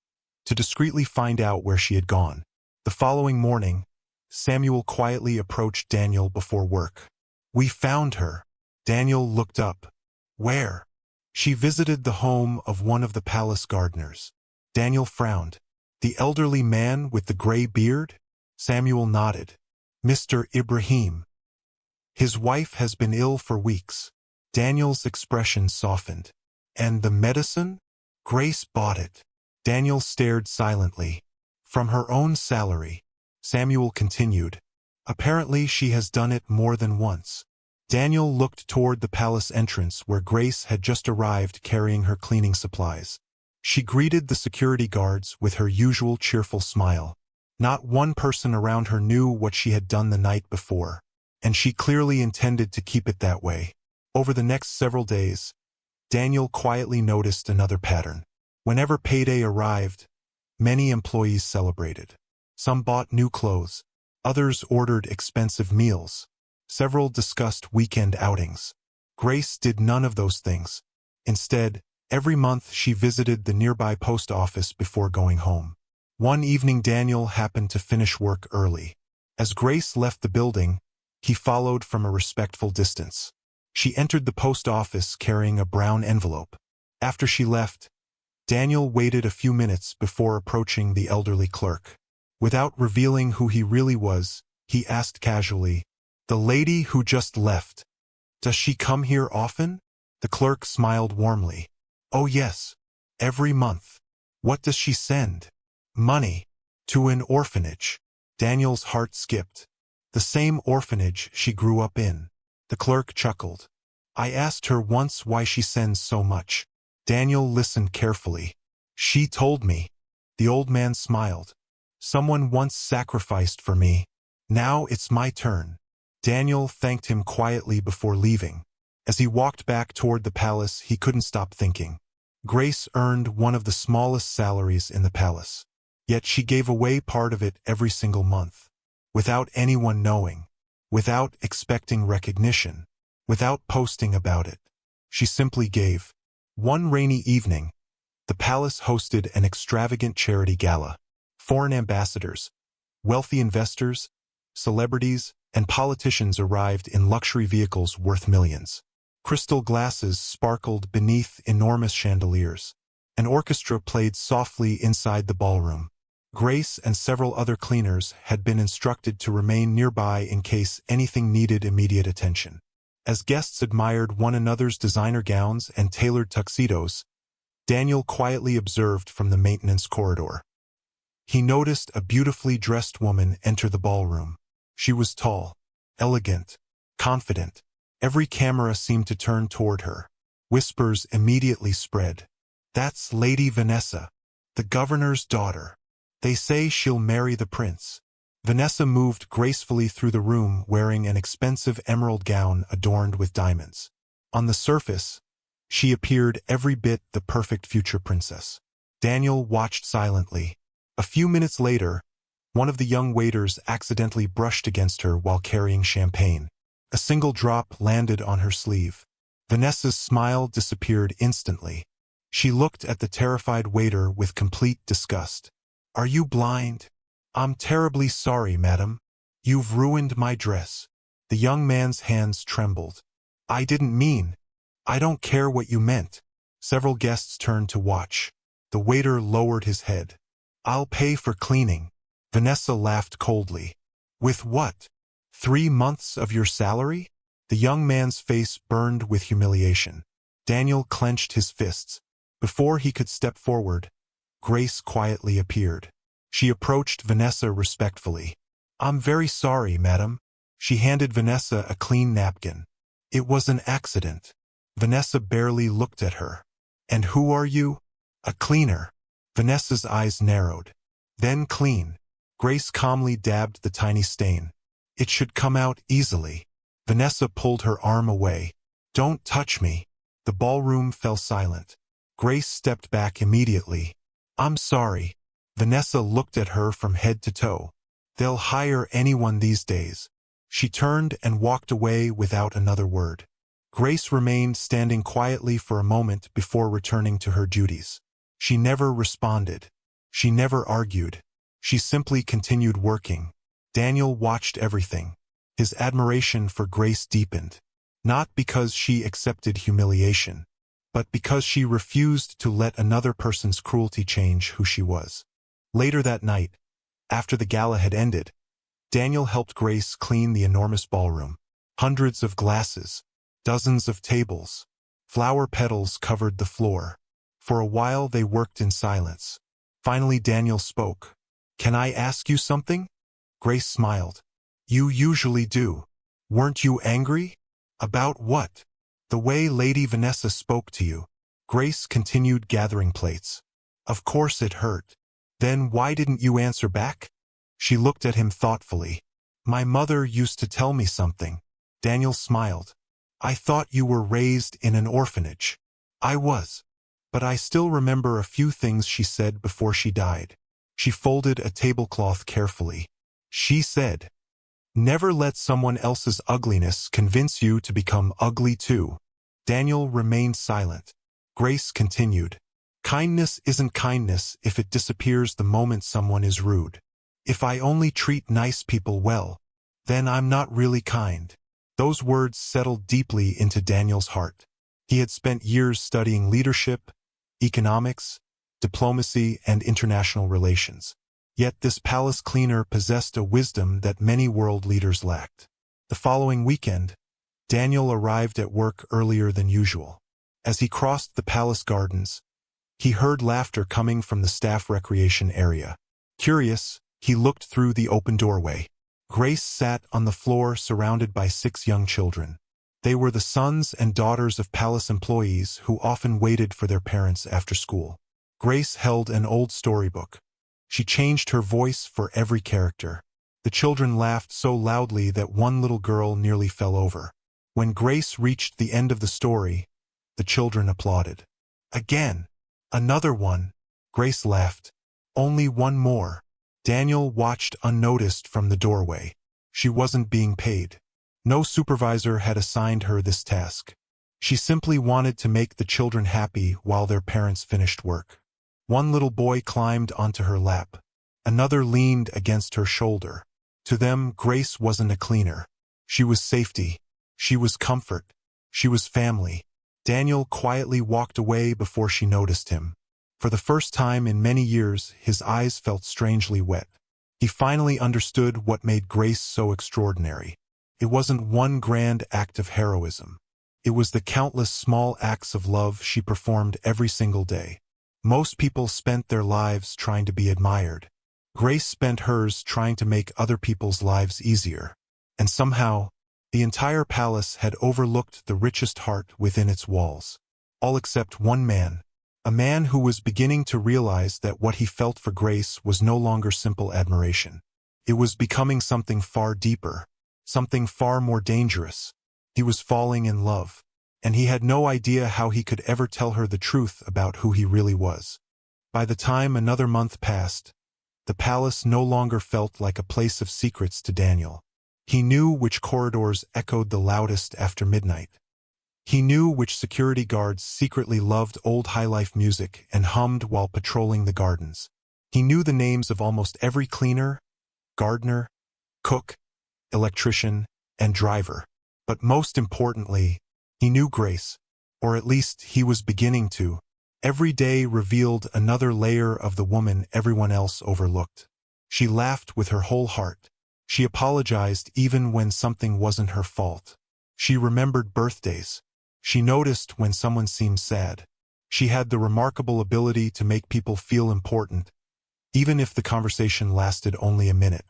to discreetly find out where she had gone. The following morning, Samuel quietly approached Daniel before work. "We found her." Daniel looked up. "Where?" "She visited the home of one of the palace gardeners." Daniel frowned. "The elderly man with the gray beard?" Samuel nodded. "Mr. Ibrahim. His wife has been ill for weeks." Daniel's expression softened. "And the medicine?" "Grace bought it." Daniel stared silently. "From her own salary." Samuel continued. Apparently she has done it more than once. Daniel looked toward the palace entrance where Grace had just arrived carrying her cleaning supplies. She greeted the security guards with her usual cheerful smile. Not one person around her knew what she had done the night before, and she clearly intended to keep it that way. Over the next several days, Daniel quietly noticed another pattern. Whenever payday arrived, many employees celebrated. Some bought new clothes. Others ordered expensive meals. Several discussed weekend outings. Grace did none of those things. Instead, every month she visited the nearby post office before going home. One evening Daniel happened to finish work early. As Grace left the building, he followed from a respectful distance. She entered the post office carrying a brown envelope. After she left, Daniel waited a few minutes before approaching the elderly clerk. Without revealing who he really was, he asked casually, "The lady who just left, does she come here often?" The clerk smiled warmly. "Oh yes, every month." "What does she send?" "Money. To an orphanage." Daniel's heart skipped. "The same orphanage she grew up in." The clerk chuckled. "I asked her once why she sends so much." Daniel listened carefully. "She told me." The old man smiled. "Someone once sacrificed for me. Now it's my turn." Daniel thanked him quietly before leaving. As he walked back toward the palace, he couldn't stop thinking. Grace earned one of the smallest salaries in the palace. Yet she gave away part of it every single month. Without anyone knowing. Without expecting recognition. Without posting about it. She simply gave. One rainy evening, the palace hosted an extravagant charity gala. Foreign ambassadors, wealthy investors, celebrities, and politicians arrived in luxury vehicles worth millions. Crystal glasses sparkled beneath enormous chandeliers. An orchestra played softly inside the ballroom. Grace and several other cleaners had been instructed to remain nearby in case anything needed immediate attention. As guests admired one another's designer gowns and tailored tuxedos, Daniel quietly observed from the maintenance corridor. He noticed a beautifully dressed woman enter the ballroom. She was tall, elegant, confident. Every camera seemed to turn toward her. Whispers immediately spread. "That's Lady Vanessa, the governor's daughter. They say she'll marry the prince." Vanessa moved gracefully through the room wearing an expensive emerald gown adorned with diamonds. On the surface, she appeared every bit the perfect future princess. Daniel watched silently. A few minutes later, one of the young waiters accidentally brushed against her while carrying champagne. A single drop landed on her sleeve. Vanessa's smile disappeared instantly. She looked at the terrified waiter with complete disgust. "Are you blind?" "I'm terribly sorry, madam. You've ruined my dress." The young man's hands trembled. "I didn't mean." "I don't care what you meant." Several guests turned to watch. The waiter lowered his head. "I'll pay for cleaning." Vanessa laughed coldly. "With what? 3 months of your salary?" The young man's face burned with humiliation. Daniel clenched his fists. Before he could step forward, Grace quietly appeared. She approached Vanessa respectfully. "I'm very sorry, madam." She handed Vanessa a clean napkin. "It was an accident." Vanessa barely looked at her. "And who are you?" "A cleaner." Vanessa's eyes narrowed. "Then clean." Grace calmly dabbed the tiny stain. "It should come out easily." Vanessa pulled her arm away. "Don't touch me." The ballroom fell silent. Grace stepped back immediately. "I'm sorry." Vanessa looked at her from head to toe. "They'll hire anyone these days." She turned and walked away without another word. Grace remained standing quietly for a moment before returning to her duties. She never responded. She never argued. She simply continued working. Daniel watched everything. His admiration for Grace deepened. Not because she accepted humiliation, but because she refused to let another person's cruelty change who she was. Later that night, after the gala had ended, Daniel helped Grace clean the enormous ballroom. Hundreds of glasses, dozens of tables, flower petals covered the floor. For a while they worked in silence. Finally Daniel spoke. "Can I ask you something?" Grace smiled. You usually do. Weren't you angry? About what? The way Lady Vanessa spoke to you. Grace continued gathering plates. Of course it hurt. Then why didn't you answer back? She looked at him thoughtfully. My mother used to tell me something. Daniel smiled. I thought you were raised in an orphanage. I was. But I still remember a few things she said before she died. She folded a tablecloth carefully. She said, never let someone else's ugliness convince you to become ugly too. Daniel remained silent. Grace continued. Kindness isn't kindness if it disappears the moment someone is rude. If I only treat nice people well, then I'm not really kind. Those words settled deeply into Daniel's heart. He had spent years studying leadership, economics, diplomacy, and international relations. Yet this palace cleaner possessed a wisdom that many world leaders lacked. The following weekend, Daniel arrived at work earlier than usual. As he crossed the palace gardens, he heard laughter coming from the staff recreation area. Curious, he looked through the open doorway. Grace sat on the floor surrounded by 6 young children. They were the sons and daughters of palace employees who often waited for their parents after school. Grace held an old storybook. She changed her voice for every character. The children laughed so loudly that one little girl nearly fell over. When Grace reached the end of the story, the children applauded. Again! Another one! Grace laughed. Only one more. Daniel watched unnoticed from the doorway. She wasn't being paid. No supervisor had assigned her this task. She simply wanted to make the children happy while their parents finished work. One little boy climbed onto her lap. Another leaned against her shoulder. To them, Grace wasn't a cleaner. She was safety. She was comfort. She was family. Daniel quietly walked away before she noticed him. For the first time in many years, his eyes felt strangely wet. He finally understood what made Grace so extraordinary. It wasn't one grand act of heroism. It was the countless small acts of love she performed every single day. Most people spent their lives trying to be admired. Grace spent hers trying to make other people's lives easier. And somehow, the entire palace had overlooked the richest heart within its walls. All except one man. A man who was beginning to realize that what he felt for Grace was no longer simple admiration. It was becoming something far deeper, something far more dangerous. He was falling in love, and he had no idea how he could ever tell her the truth about who he really was. By the time another month passed, the palace no longer felt like a place of secrets to Daniel. He knew which corridors echoed the loudest after midnight. He knew which security guards secretly loved old high-life music and hummed while patrolling the gardens. He knew the names of almost every cleaner, Gardner, cook, electrician, and driver. But most importantly, he knew Grace, or at least he was beginning to. Every day revealed another layer of the woman everyone else overlooked. She laughed with her whole heart. She apologized even when something wasn't her fault. She remembered birthdays. She noticed when someone seemed sad. She had the remarkable ability to make people feel important, even if the conversation lasted only a minute.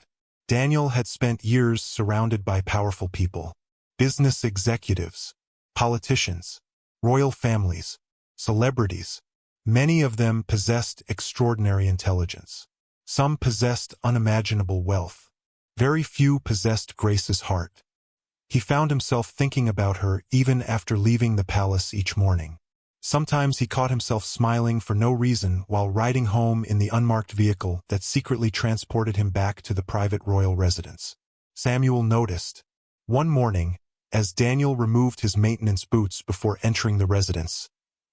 Daniel had spent years surrounded by powerful people. Business executives, politicians, royal families, celebrities. Many of them possessed extraordinary intelligence. Some possessed unimaginable wealth. Very few possessed Grace's heart. He found himself thinking about her even after leaving the palace each morning. Sometimes he caught himself smiling for no reason while riding home in the unmarked vehicle that secretly transported him back to the private royal residence. Samuel noticed. One morning, as Daniel removed his maintenance boots before entering the residence,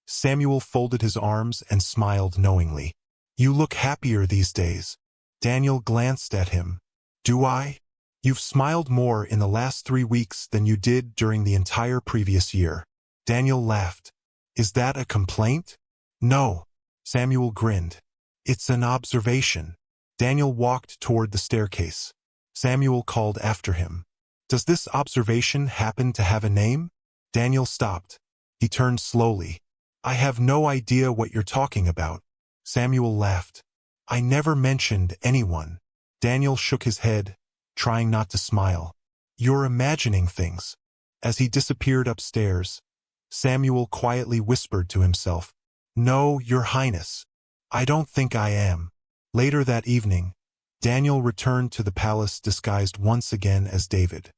Samuel folded his arms and smiled knowingly. You look happier these days. Daniel glanced at him. Do I? You've smiled more in the last 3 weeks than you did during the entire previous year. Daniel laughed. Is that a complaint? No. Samuel grinned. It's an observation. Daniel walked toward the staircase. Samuel called after him. Does this observation happen to have a name? Daniel stopped. He turned slowly. I have no idea what you're talking about. Samuel laughed. I never mentioned anyone. Daniel shook his head, trying not to smile. "You're imagining things." As he disappeared upstairs, Samuel quietly whispered to himself, "No, Your Highness, I don't think I am." Later that evening, Daniel returned to the palace disguised once again as David.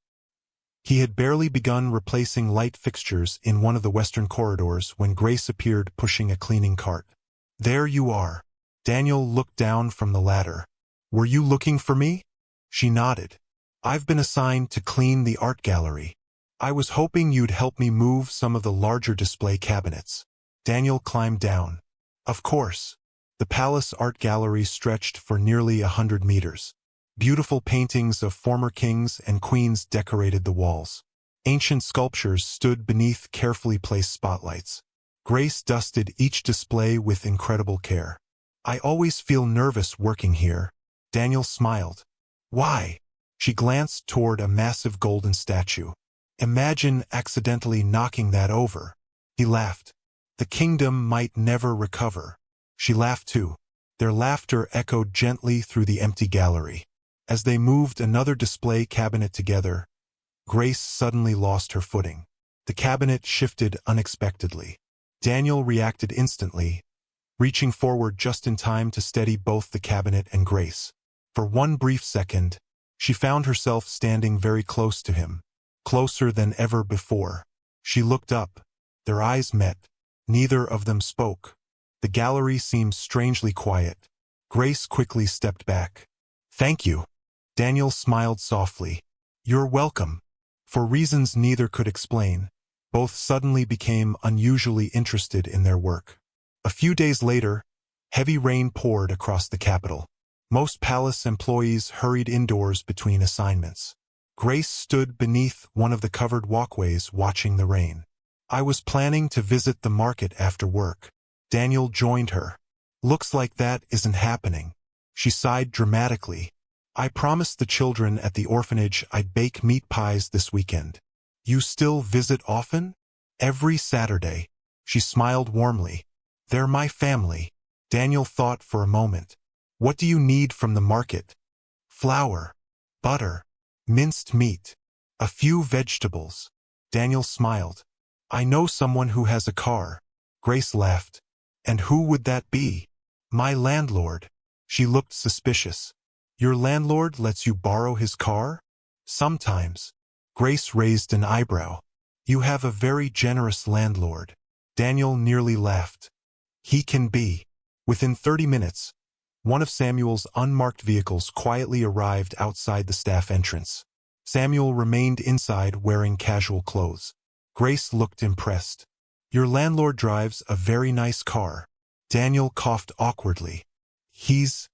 He had barely begun replacing light fixtures in one of the western corridors when Grace appeared pushing a cleaning cart. "There you are." Daniel looked down from the ladder. "Were you looking for me?" She nodded. "I've been assigned to clean the art gallery. I was hoping you'd help me move some of the larger display cabinets." Daniel climbed down. Of course. The palace art gallery stretched for nearly 100 meters. Beautiful paintings of former kings and queens decorated the walls. Ancient sculptures stood beneath carefully placed spotlights. Grace dusted each display with incredible care. "I always feel nervous working here." Daniel smiled. "Why?" She glanced toward a massive golden statue. "Imagine accidentally knocking that over." He laughed. "The kingdom might never recover." She laughed too. Their laughter echoed gently through the empty gallery. As they moved another display cabinet together, Grace suddenly lost her footing. The cabinet shifted unexpectedly. Daniel reacted instantly, reaching forward just in time to steady both the cabinet and Grace. For one brief second, she found herself standing very close to him, closer than ever before. She looked up. Their eyes met. Neither of them spoke. The gallery seemed strangely quiet. Grace quickly stepped back. "Thank you." Daniel smiled softly. "You're welcome." For reasons neither could explain, both suddenly became unusually interested in their work. A few days later, heavy rain poured across the capital. Most palace employees hurried indoors between assignments. Grace stood beneath one of the covered walkways watching the rain. "I was planning to visit the market after work." Daniel joined her. "Looks like that isn't happening." She sighed dramatically. "I promised the children at the orphanage I'd bake meat pies this weekend." "You still visit often?" "Every Saturday." She smiled warmly. "They're my family." Daniel thought for a moment. "What do you need from the market?" "Flour, butter, minced meat, a few vegetables." Daniel smiled. "I know someone who has a car." Grace laughed. "And who would that be?" "My landlord." She looked suspicious. "Your landlord lets you borrow his car?" "Sometimes." Grace raised an eyebrow. "You have a very generous landlord." Daniel nearly laughed. "He can be." Within 30 minutes, one of Samuel's unmarked vehicles quietly arrived outside the staff entrance. Samuel remained inside wearing casual clothes. Grace looked impressed. "Your landlord drives a very nice car." Daniel coughed awkwardly. "He's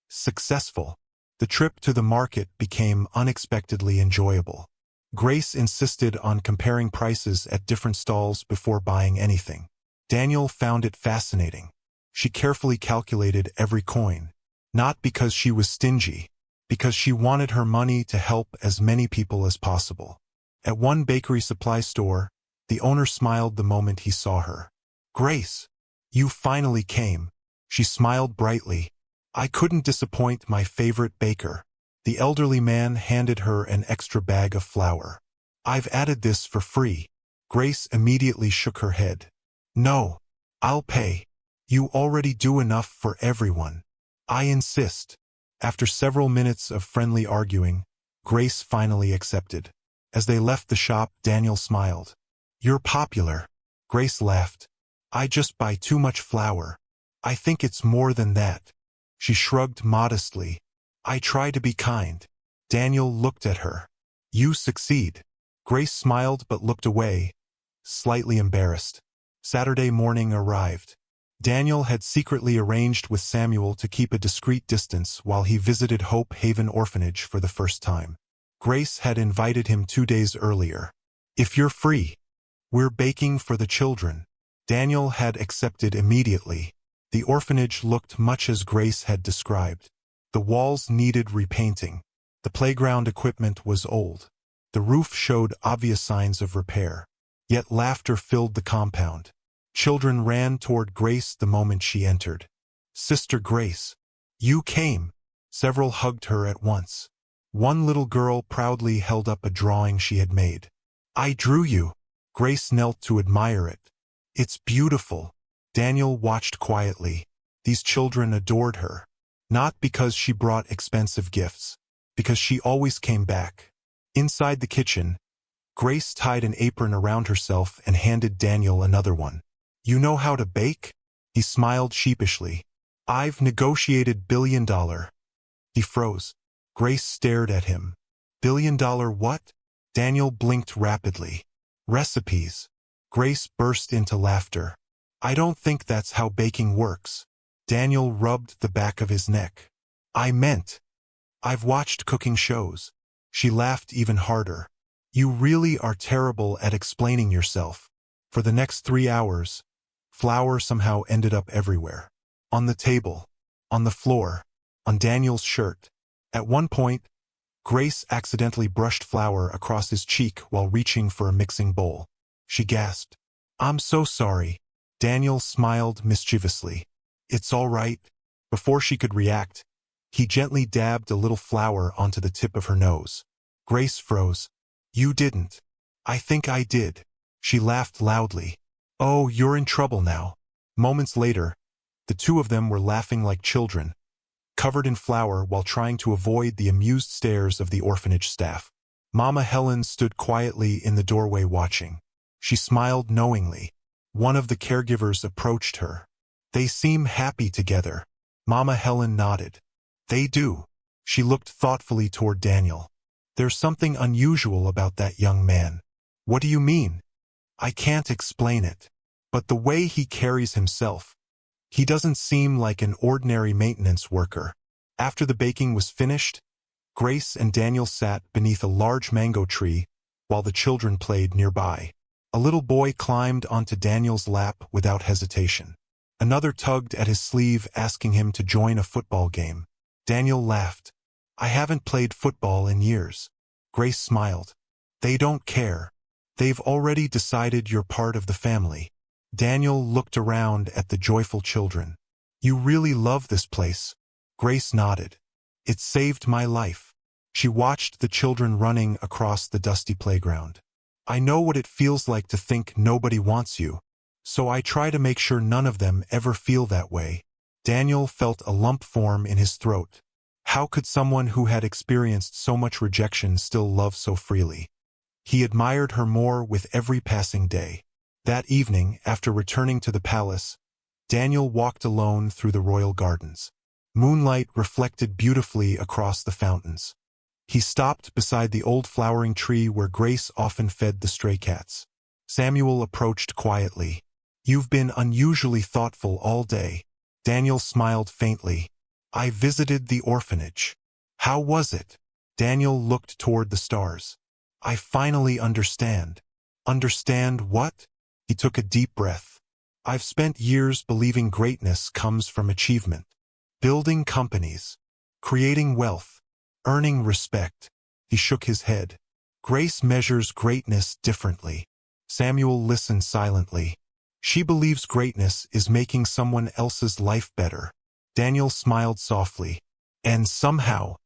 successful." The trip to the market became unexpectedly enjoyable. Grace insisted on comparing prices at different stalls before buying anything. Daniel found it fascinating. She carefully calculated every coin, not because she was stingy, because she wanted her money to help as many people as possible. At one bakery supply store, the owner smiled the moment he saw her. "Grace, you finally came." She smiled brightly. "I couldn't disappoint my favorite baker." The elderly man handed her an extra bag of flour. "I've added this for free." Grace immediately shook her head. "No, I'll pay. You already do enough for everyone." "I insist." After several minutes of friendly arguing, Grace finally accepted. As they left the shop, Daniel smiled. "You're popular." Grace laughed. "I just buy too much flour. I think it's more than that." She shrugged modestly. "I try to be kind." Daniel looked at her. "You succeed." Grace smiled but looked away, slightly embarrassed. Saturday morning arrived. Daniel had secretly arranged with Samuel to keep a discreet distance while he visited Hope Haven Orphanage for the first time. Grace had invited him 2 days earlier. "If you're free, we're baking for the children." Daniel had accepted immediately. The orphanage looked much as Grace had described. The walls needed repainting. The playground equipment was old. The roof showed obvious signs of repair. Yet laughter filled the compound. Children ran toward Grace the moment she entered. "Sister Grace, you came." Several hugged her at once. One little girl proudly held up a drawing she had made. "I drew you." Grace knelt to admire it. "It's beautiful." Daniel watched quietly. These children adored her. Not because she brought expensive gifts, because she always came back. Inside the kitchen, Grace tied an apron around herself and handed Daniel another one. "You know how to bake?" He smiled sheepishly. "I've negotiated $1 billion." He froze. Grace stared at him. $1 billion what? Daniel blinked rapidly. "Recipes." Grace burst into laughter. "I don't think that's how baking works." Daniel rubbed the back of his neck. "I meant, I've watched cooking shows." She laughed even harder. "You really are terrible at explaining yourself." For the next 3 hours, flour somehow ended up everywhere. On the table, on the floor, on Daniel's shirt. At one point, Grace accidentally brushed flour across his cheek while reaching for a mixing bowl. She gasped. "I'm so sorry." Daniel smiled mischievously. "It's all right." Before she could react, he gently dabbed a little flour onto the tip of her nose. Grace froze. "You didn't." "I think I did." She laughed loudly. "Oh, you're in trouble now." Moments later, the two of them were laughing like children, covered in flour while trying to avoid the amused stares of the orphanage staff. Mama Helen stood quietly in the doorway watching. She smiled knowingly. One of the caregivers approached her. "They seem happy together." Mama Helen nodded. "They do." She looked thoughtfully toward Daniel. "There's something unusual about that young man." "What do you mean?" "I can't explain it. But the way he carries himself, he doesn't seem like an ordinary maintenance worker." After the baking was finished, Grace and Daniel sat beneath a large mango tree while the children played nearby. A little boy climbed onto Daniel's lap without hesitation. Another tugged at his sleeve asking him to join a football game. Daniel laughed. "I haven't played football in years." Grace smiled. "They don't care. They've already decided you're part of the family." Daniel looked around at the joyful children. "You really love this place?" Grace nodded. "It saved my life." She watched the children running across the dusty playground. "I know what it feels like to think nobody wants you, so I try to make sure none of them ever feel that way." Daniel felt a lump form in his throat. How could someone who had experienced so much rejection still love so freely? He admired her more with every passing day. That evening, after returning to the palace, Daniel walked alone through the royal gardens. Moonlight reflected beautifully across the fountains. He stopped beside the old flowering tree where Grace often fed the stray cats. Samuel approached quietly. "You've been unusually thoughtful all day." Daniel smiled faintly. "I visited the orphanage." "How was it?" Daniel looked toward the stars. "I finally understand." "Understand what?" He took a deep breath. "I've spent years believing greatness comes from achievement. Building companies, creating wealth, earning respect." He shook his head. "Grace measures greatness differently." Samuel listened silently. "She believes greatness is making someone else's life better." Daniel smiled softly. "And somehow,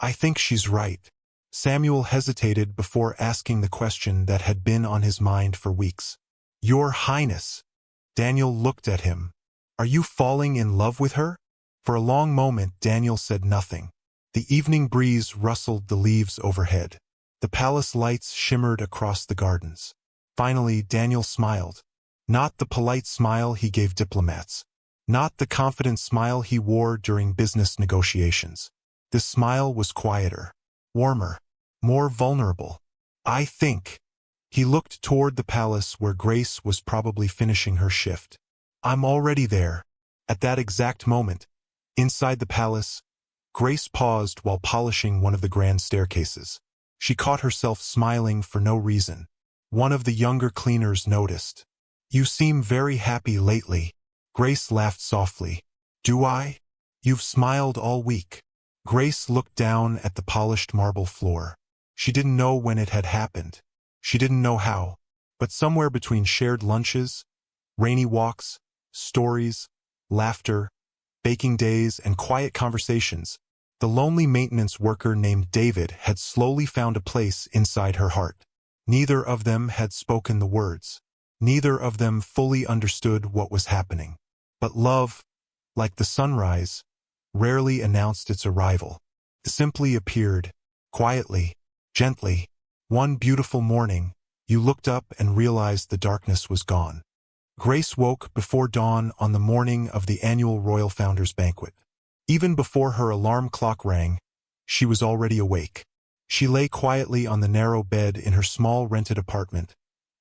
I think she's right." Samuel hesitated before asking the question that had been on his mind for weeks. "Your Highness." Daniel looked at him. "Are you falling in love with her?" For a long moment Daniel said nothing. The evening breeze rustled the leaves overhead. The palace lights shimmered across the gardens. Finally Daniel smiled. Not the polite smile he gave diplomats. Not the confident smile he wore during business negotiations. This smile was quieter, warmer, more vulnerable. "I think." He looked toward the palace where Grace was probably finishing her shift. "I'm already there." At that exact moment, inside the palace, Grace paused while polishing one of the grand staircases. She caught herself smiling for no reason. One of the younger cleaners noticed. "You seem very happy lately." Grace laughed softly. "Do I? You've smiled all week." Grace looked down at the polished marble floor. She didn't know when it had happened. She didn't know how. But somewhere between shared lunches, rainy walks, stories, laughter, baking days, and quiet conversations, The lonely maintenance worker named David had slowly found a place inside her heart. Neither of them had spoken the words. Neither of them fully understood what was happening. But love, like the sunrise, rarely announced its arrival. It simply appeared, quietly, gently. One beautiful morning, you looked up and realized the darkness was gone. Grace woke before dawn on the morning of the annual Royal Founders Banquet. Even before her alarm clock rang, she was already awake. She lay quietly on the narrow bed in her small rented apartment,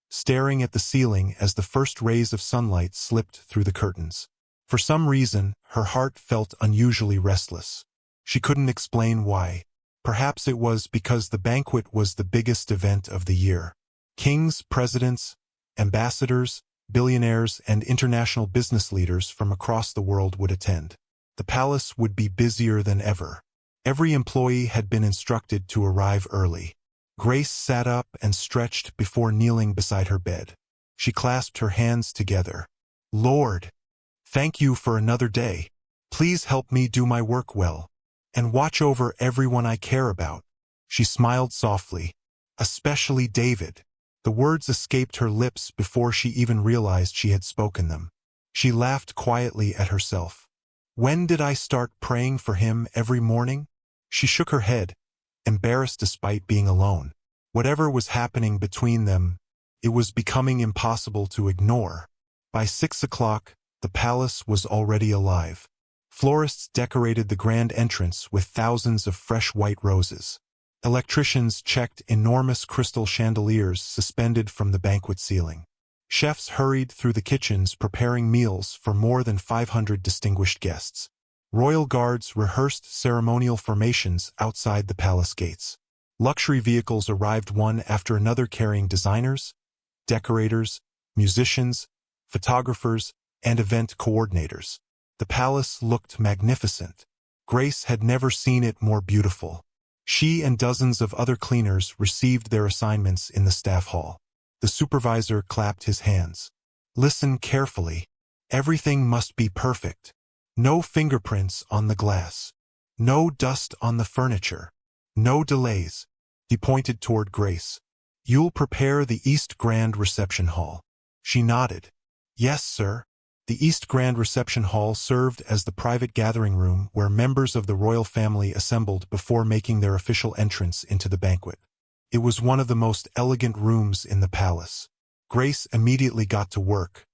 staring at the ceiling as the first rays of sunlight slipped through the curtains. For some reason, her heart felt unusually restless. She couldn't explain why. Perhaps it was because the banquet was the biggest event of the year. Kings, presidents, ambassadors, billionaires, and international business leaders from across the world would attend. The palace would be busier than ever. Every employee had been instructed to arrive early. Grace sat up and stretched before kneeling beside her bed. She clasped her hands together. Lord, thank you for another day. Please help me do my work well, and watch over everyone I care about. She smiled softly. Especially David. The words escaped her lips before she even realized she had spoken them. She laughed quietly at herself. When did I start praying for him every morning? She shook her head, embarrassed despite being alone. Whatever was happening between them, it was becoming impossible to ignore. By 6 o'clock, the palace was already alive. Florists decorated the grand entrance with thousands of fresh white roses. Electricians checked enormous crystal chandeliers suspended from the banquet ceiling. Chefs hurried through the kitchens preparing meals for more than 500 distinguished guests. Royal guards rehearsed ceremonial formations outside the palace gates. Luxury vehicles arrived one after another carrying designers, decorators, musicians, photographers, and event coordinators. The palace looked magnificent. Grace had never seen it more beautiful. She and dozens of other cleaners received their assignments in the staff hall. The supervisor clapped his hands. Listen carefully. Everything must be perfect. No fingerprints on the glass. No dust on the furniture. No delays. He pointed toward Grace. You'll prepare the East Grand Reception Hall. She nodded. Yes, sir. The East Grand Reception Hall served as the private gathering room where members of the royal family assembled before making their official entrance into the banquet. It was one of the most elegant rooms in the palace. Grace immediately got to work.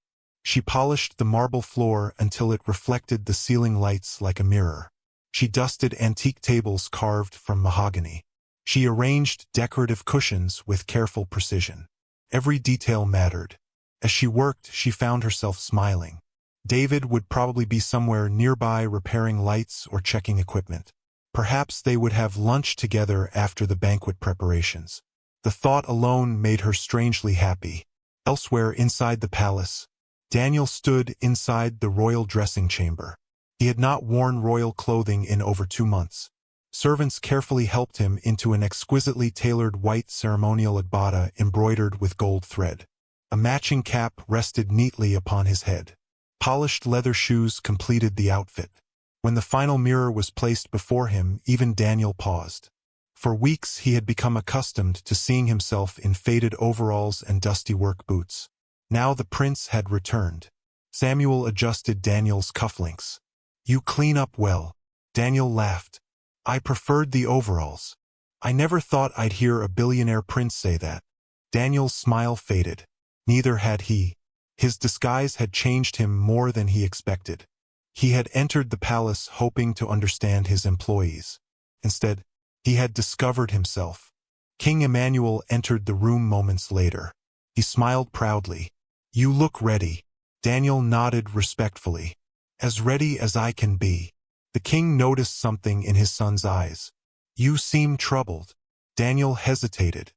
She polished the marble floor until it reflected the ceiling lights like a mirror. She dusted antique tables carved from mahogany. She arranged decorative cushions with careful precision. Every detail mattered. As she worked, she found herself smiling. David would probably be somewhere nearby repairing lights or checking equipment. Perhaps they would have lunch together after the banquet preparations. The thought alone made her strangely happy. Elsewhere inside the palace, Daniel stood inside the royal dressing chamber. He had not worn royal clothing in over 2 months. Servants carefully helped him into an exquisitely tailored white ceremonial agbada embroidered with gold thread. A matching cap rested neatly upon his head. Polished leather shoes completed the outfit. When the final mirror was placed before him, even Daniel paused. For weeks he had become accustomed to seeing himself in faded overalls and dusty work boots. Now the prince had returned. Samuel adjusted Daniel's cufflinks. You clean up well. Daniel laughed. I preferred the overalls. I never thought I'd hear a billionaire prince say that. Daniel's smile faded. Neither had he. His disguise had changed him more than he expected. He had entered the palace hoping to understand his employees. Instead, he had discovered himself. King Emmanuel entered the room moments later. He smiled proudly. You look ready. Daniel nodded respectfully. As ready as I can be. The king noticed something in his son's eyes. You seem troubled. Daniel hesitated.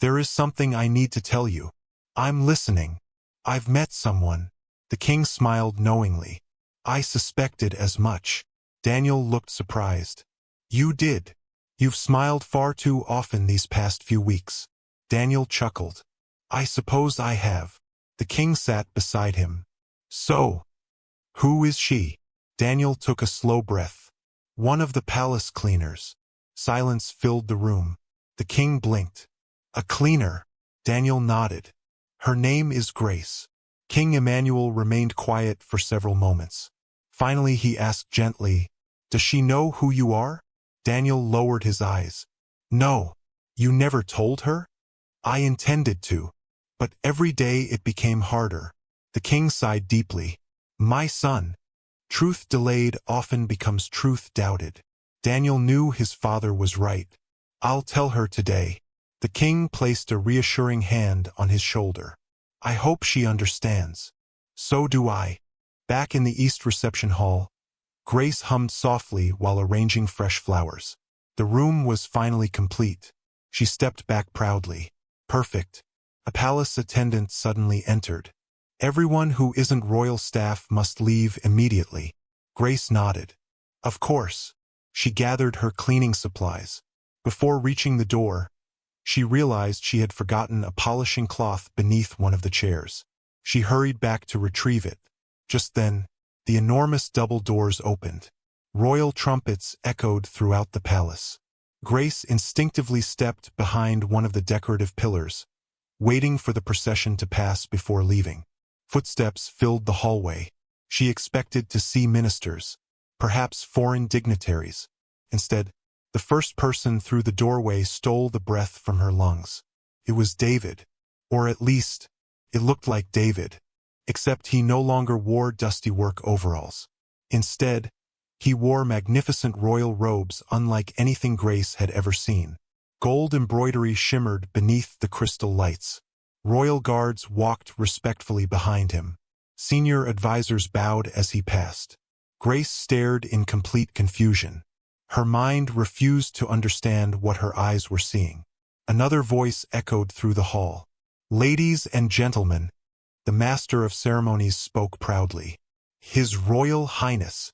There is something I need to tell you. I'm listening. I've met someone. The king smiled knowingly. I suspected as much. Daniel looked surprised. You did. You've smiled far too often these past few weeks. Daniel chuckled. I suppose I have. The king sat beside him. So, who is she? Daniel took a slow breath. One of the palace cleaners. Silence filled the room. The king blinked. A cleaner. Daniel nodded. Her name is Grace. King Emmanuel remained quiet for several moments. Finally he asked gently, "Does she know who you are?" Daniel lowered his eyes. "No. You never told her?" "I intended to. But every day it became harder." The king sighed deeply. "My son. Truth delayed often becomes truth doubted." Daniel knew his father was right. "I'll tell her today." The king placed a reassuring hand on his shoulder. "I hope she understands." "So do I." Back in the East reception hall, Grace hummed softly while arranging fresh flowers. The room was finally complete. She stepped back proudly. Perfect. A palace attendant suddenly entered. "Everyone who isn't royal staff must leave immediately." Grace nodded. "Of course." She gathered her cleaning supplies. Before reaching the door, she realized she had forgotten a polishing cloth beneath one of the chairs. She hurried back to retrieve it. Just then, the enormous double doors opened. Royal trumpets echoed throughout the palace. Grace instinctively stepped behind one of the decorative pillars, waiting for the procession to pass before leaving. Footsteps filled the hallway. She expected to see ministers, perhaps foreign dignitaries. Instead, the first person through the doorway stole the breath from her lungs. It was David. Or at least, it looked like David. Except he no longer wore dusty work overalls. Instead, he wore magnificent royal robes unlike anything Grace had ever seen. Gold embroidery shimmered beneath the crystal lights. Royal guards walked respectfully behind him. Senior advisors bowed as he passed. Grace stared in complete confusion. Her mind refused to understand what her eyes were seeing. Another voice echoed through the hall. "Ladies and gentlemen," the master of ceremonies spoke proudly. "His Royal Highness,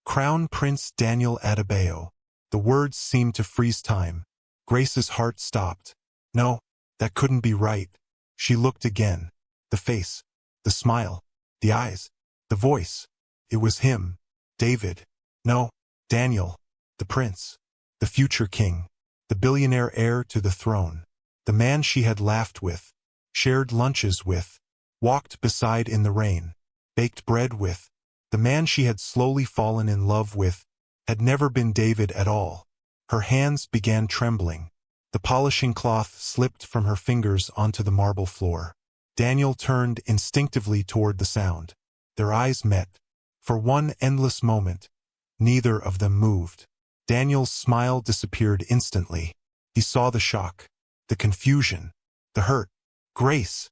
Crown Prince Daniel Adebayo." The words seemed to freeze time. Grace's heart stopped. No, that couldn't be right. She looked again. The face, the smile, the eyes, the voice. It was him, David. No, Daniel, the prince, the future king, the billionaire heir to the throne, the man she had laughed with, shared lunches with, walked beside in the rain, baked bread with. The man she had slowly fallen in love with had never been David at all. Her hands began trembling. The polishing cloth slipped from her fingers onto the marble floor. Daniel turned instinctively toward the sound. Their eyes met. For one endless moment, neither of them moved. Daniel's smile disappeared instantly. He saw the shock, the confusion, the hurt. "Grace,"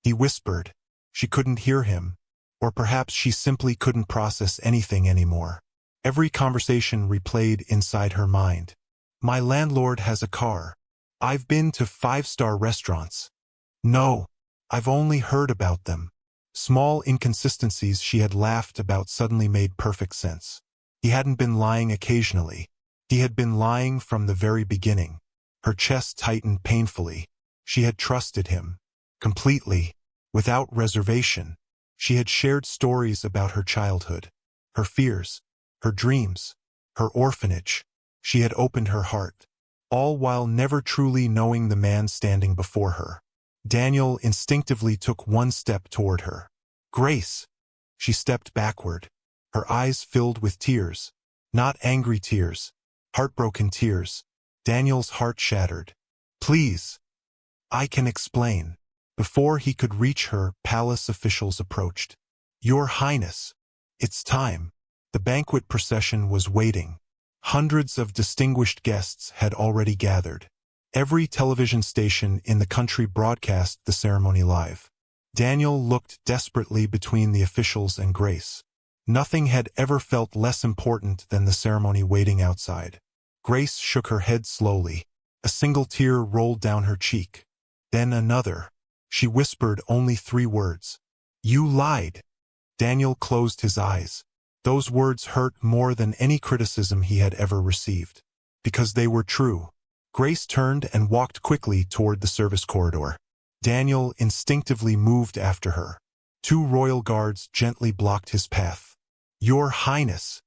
he whispered. She couldn't hear him, or perhaps she simply couldn't process anything anymore. Every conversation replayed inside her mind. "My landlord has a car. I've been to 5-star restaurants. No, I've only heard about them." Small inconsistencies she had laughed about suddenly made perfect sense. He hadn't been lying occasionally. He had been lying from the very beginning. Her chest tightened painfully. She had trusted him. Completely. Without reservation. She had shared stories about her childhood. Her fears. Her dreams. Her orphanage. She had opened her heart. All while never truly knowing the man standing before her. Daniel instinctively took one step toward her. "Grace!" She stepped backward. Her eyes filled with tears. Not angry tears. Heartbroken tears. Daniel's heart shattered. "Please. I can explain." Before he could reach her, palace officials approached. "Your Highness, it's time." The banquet procession was waiting. Hundreds of distinguished guests had already gathered. Every television station in the country broadcast the ceremony live. Daniel looked desperately between the officials and Grace. Nothing had ever felt less important than the ceremony waiting outside. Grace shook her head slowly. A single tear rolled down her cheek. Then another. She whispered only 3 words. "You lied." Daniel closed his eyes. Those words hurt more than any criticism he had ever received. Because they were true. Grace turned and walked quickly toward the service corridor. Daniel instinctively moved after her. 2 royal guards gently blocked his path. "Your Highness."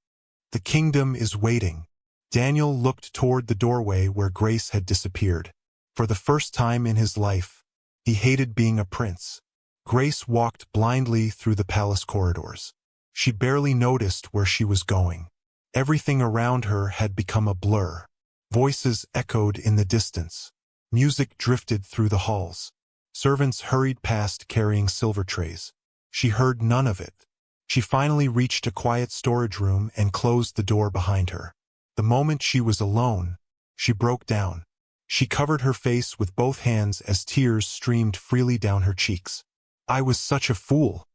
The kingdom is waiting. Daniel looked toward the doorway where Grace had disappeared. For the first time in his life, he hated being a prince. Grace walked blindly through the palace corridors. She barely noticed where she was going. Everything around her had become a blur. Voices echoed in the distance. Music drifted through the halls. Servants hurried past carrying silver trays. She heard none of it. She finally reached a quiet storage room and closed the door behind her. The moment she was alone, she broke down. She covered her face with both hands as tears streamed freely down her cheeks. I was such a fool.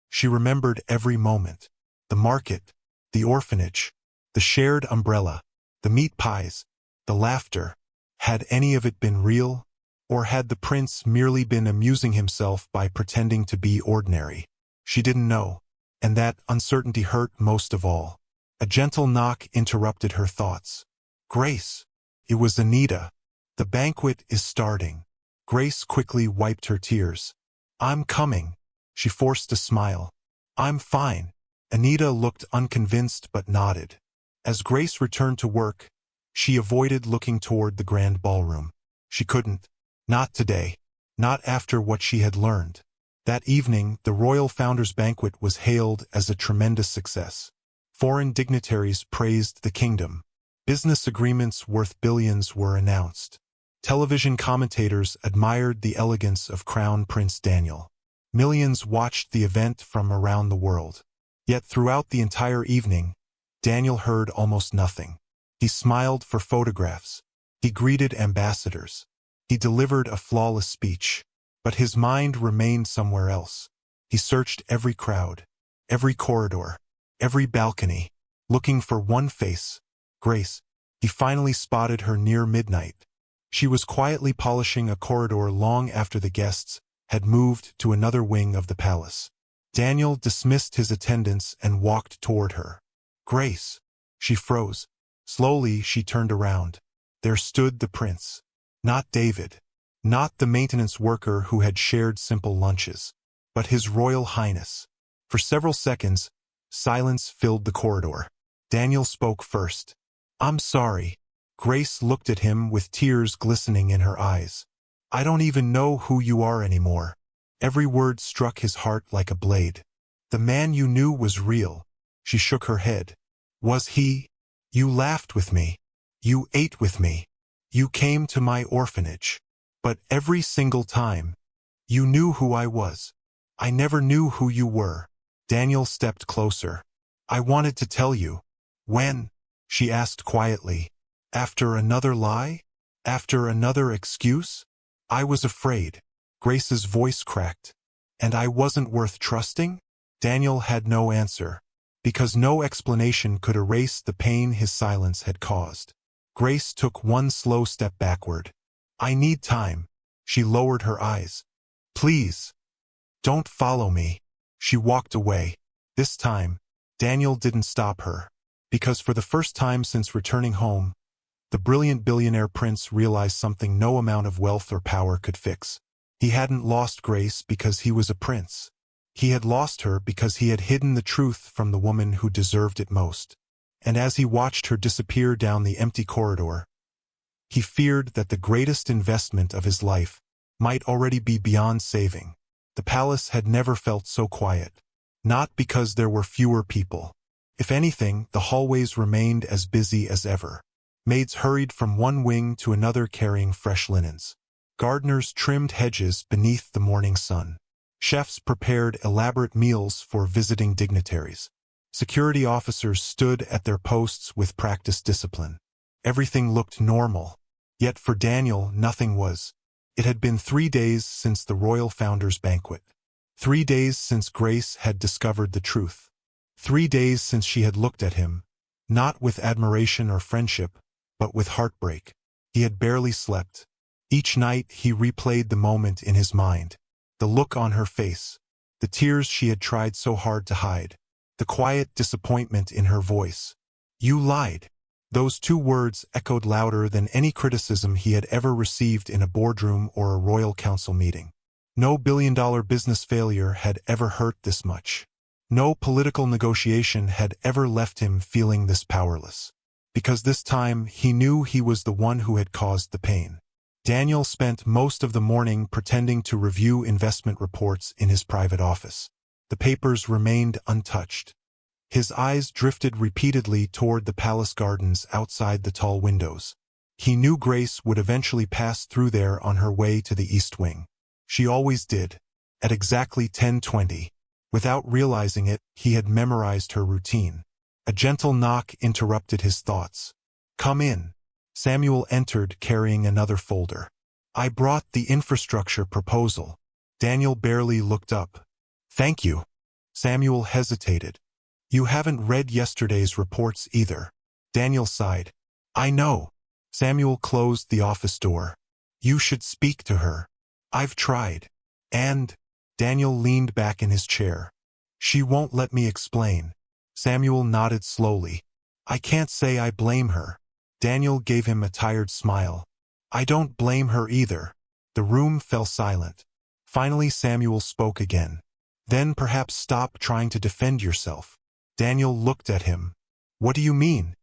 She remembered every moment. The market, the orphanage, the shared umbrella, the meat pies, the laughter. Had any of it been real? Or had the prince merely been amusing himself by pretending to be ordinary? She didn't know, and that uncertainty hurt most of all. A gentle knock interrupted her thoughts. Grace! It was Anita. The banquet is starting. Grace quickly wiped her tears. I'm coming. She forced a smile. I'm fine. Anita looked unconvinced but nodded. As Grace returned to work, she avoided looking toward the grand ballroom. She couldn't. Not today. Not after what she had learned. That evening, the Royal Founders Banquet was hailed as a tremendous success. Foreign dignitaries praised the kingdom. Business agreements worth billions were announced. Television commentators admired the elegance of Crown Prince Daniel. Millions watched the event from around the world. Yet throughout the entire evening, Daniel heard almost nothing. He smiled for photographs. He greeted ambassadors. He delivered a flawless speech. But his mind remained somewhere else. He searched every crowd, every corridor, every balcony, looking for one face, Grace. He finally spotted her near midnight. She was quietly polishing a corridor long after the guests had moved to another wing of the palace. Daniel dismissed his attendants and walked toward her. Grace. She froze. Slowly she turned around. There stood the prince. Not David. Not the maintenance worker who had shared simple lunches. But His Royal Highness. For several seconds, silence filled the corridor. Daniel spoke first. I'm sorry. Grace looked at him with tears glistening in her eyes. I don't even know who you are anymore. Every word struck his heart like a blade. The man you knew was real. She shook her head. Was he? You laughed with me. You ate with me. You came to my orphanage. But every single time, you knew who I was. I never knew who you were. Daniel stepped closer. I wanted to tell you. When? She asked quietly. After another lie? After another excuse? I was afraid. Grace's voice cracked. And I wasn't worth trusting? Daniel had no answer, because no explanation could erase the pain his silence had caused. Grace took one slow step backward. I need time. She lowered her eyes. Please. Don't follow me. She walked away. This time, Daniel didn't stop her, because for the first time since returning home, the brilliant billionaire prince realized something no amount of wealth or power could fix. He hadn't lost Grace because he was a prince. He had lost her because he had hidden the truth from the woman who deserved it most. And as he watched her disappear down the empty corridor, he feared that the greatest investment of his life might already be beyond saving. The palace had never felt so quiet. Not because there were fewer people. If anything, the hallways remained as busy as ever. Maids hurried from one wing to another carrying fresh linens. Gardeners trimmed hedges beneath the morning sun. Chefs prepared elaborate meals for visiting dignitaries. Security officers stood at their posts with practiced discipline. Everything looked normal. Yet for Daniel, nothing was. It had been 3 days since the Royal Founders Banquet. 3 days since Grace had discovered the truth. 3 days since she had looked at him, not with admiration or friendship, but with heartbreak. He had barely slept. Each night he replayed the moment in his mind. The look on her face. The tears she had tried so hard to hide. The quiet disappointment in her voice. You lied. Those 2 words echoed louder than any criticism he had ever received in a boardroom or a royal council meeting. No billion-dollar business failure had ever hurt this much. No political negotiation had ever left him feeling this powerless. Because this time he knew he was the one who had caused the pain. Daniel spent most of the morning pretending to review investment reports in his private office. The papers remained untouched. His eyes drifted repeatedly toward the palace gardens outside the tall windows. He knew Grace would eventually pass through there on her way to the East Wing. She always did. At exactly 10:20. Without realizing it, he had memorized her routine. A gentle knock interrupted his thoughts. "Come in." Samuel entered carrying another folder. "I brought the infrastructure proposal." Daniel barely looked up. "Thank you." Samuel hesitated. "You haven't read yesterday's reports either." Daniel sighed. "I know." Samuel closed the office door. "You should speak to her." "I've tried." "And?" Daniel leaned back in his chair. "She won't let me explain." Samuel nodded slowly. "I can't say I blame her." Daniel gave him a tired smile. "I don't blame her either." The room fell silent. Finally Samuel spoke again. "Then perhaps stop trying to defend yourself." Daniel looked at him. "What do you mean?"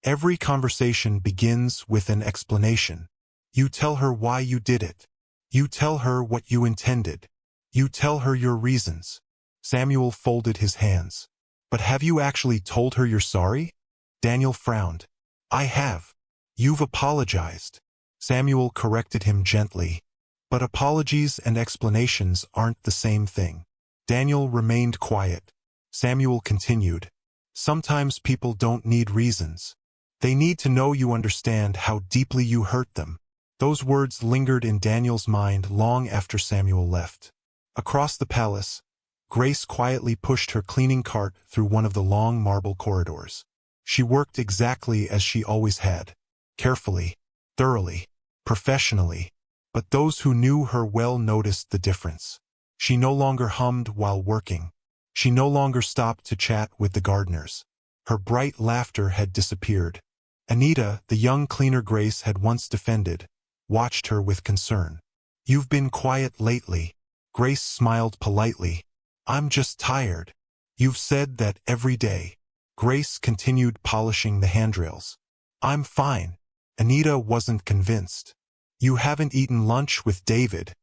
"Every conversation begins with an explanation. You tell her why you did it. You tell her what you intended. You tell her your reasons." Samuel folded his hands. "But have you actually told her you're sorry?" Daniel frowned. "I have." "You've apologized." Samuel corrected him gently. "But apologies and explanations aren't the same thing." Daniel remained quiet. Samuel continued. "Sometimes people don't need reasons. They need to know you understand how deeply you hurt them." Those words lingered in Daniel's mind long after Samuel left. Across the palace, Grace quietly pushed her cleaning cart through one of the long marble corridors. She worked exactly as she always had. Carefully, thoroughly, professionally. But those who knew her well noticed the difference. She no longer hummed while working. She no longer stopped to chat with the Gardners. Her bright laughter had disappeared. Anita, the young cleaner Grace had once defended, watched her with concern. "You've been quiet lately." Grace smiled politely. "I'm just tired." "You've said that every day." Grace continued polishing the handrails. "I'm fine." Anita wasn't convinced. "You haven't eaten lunch with David."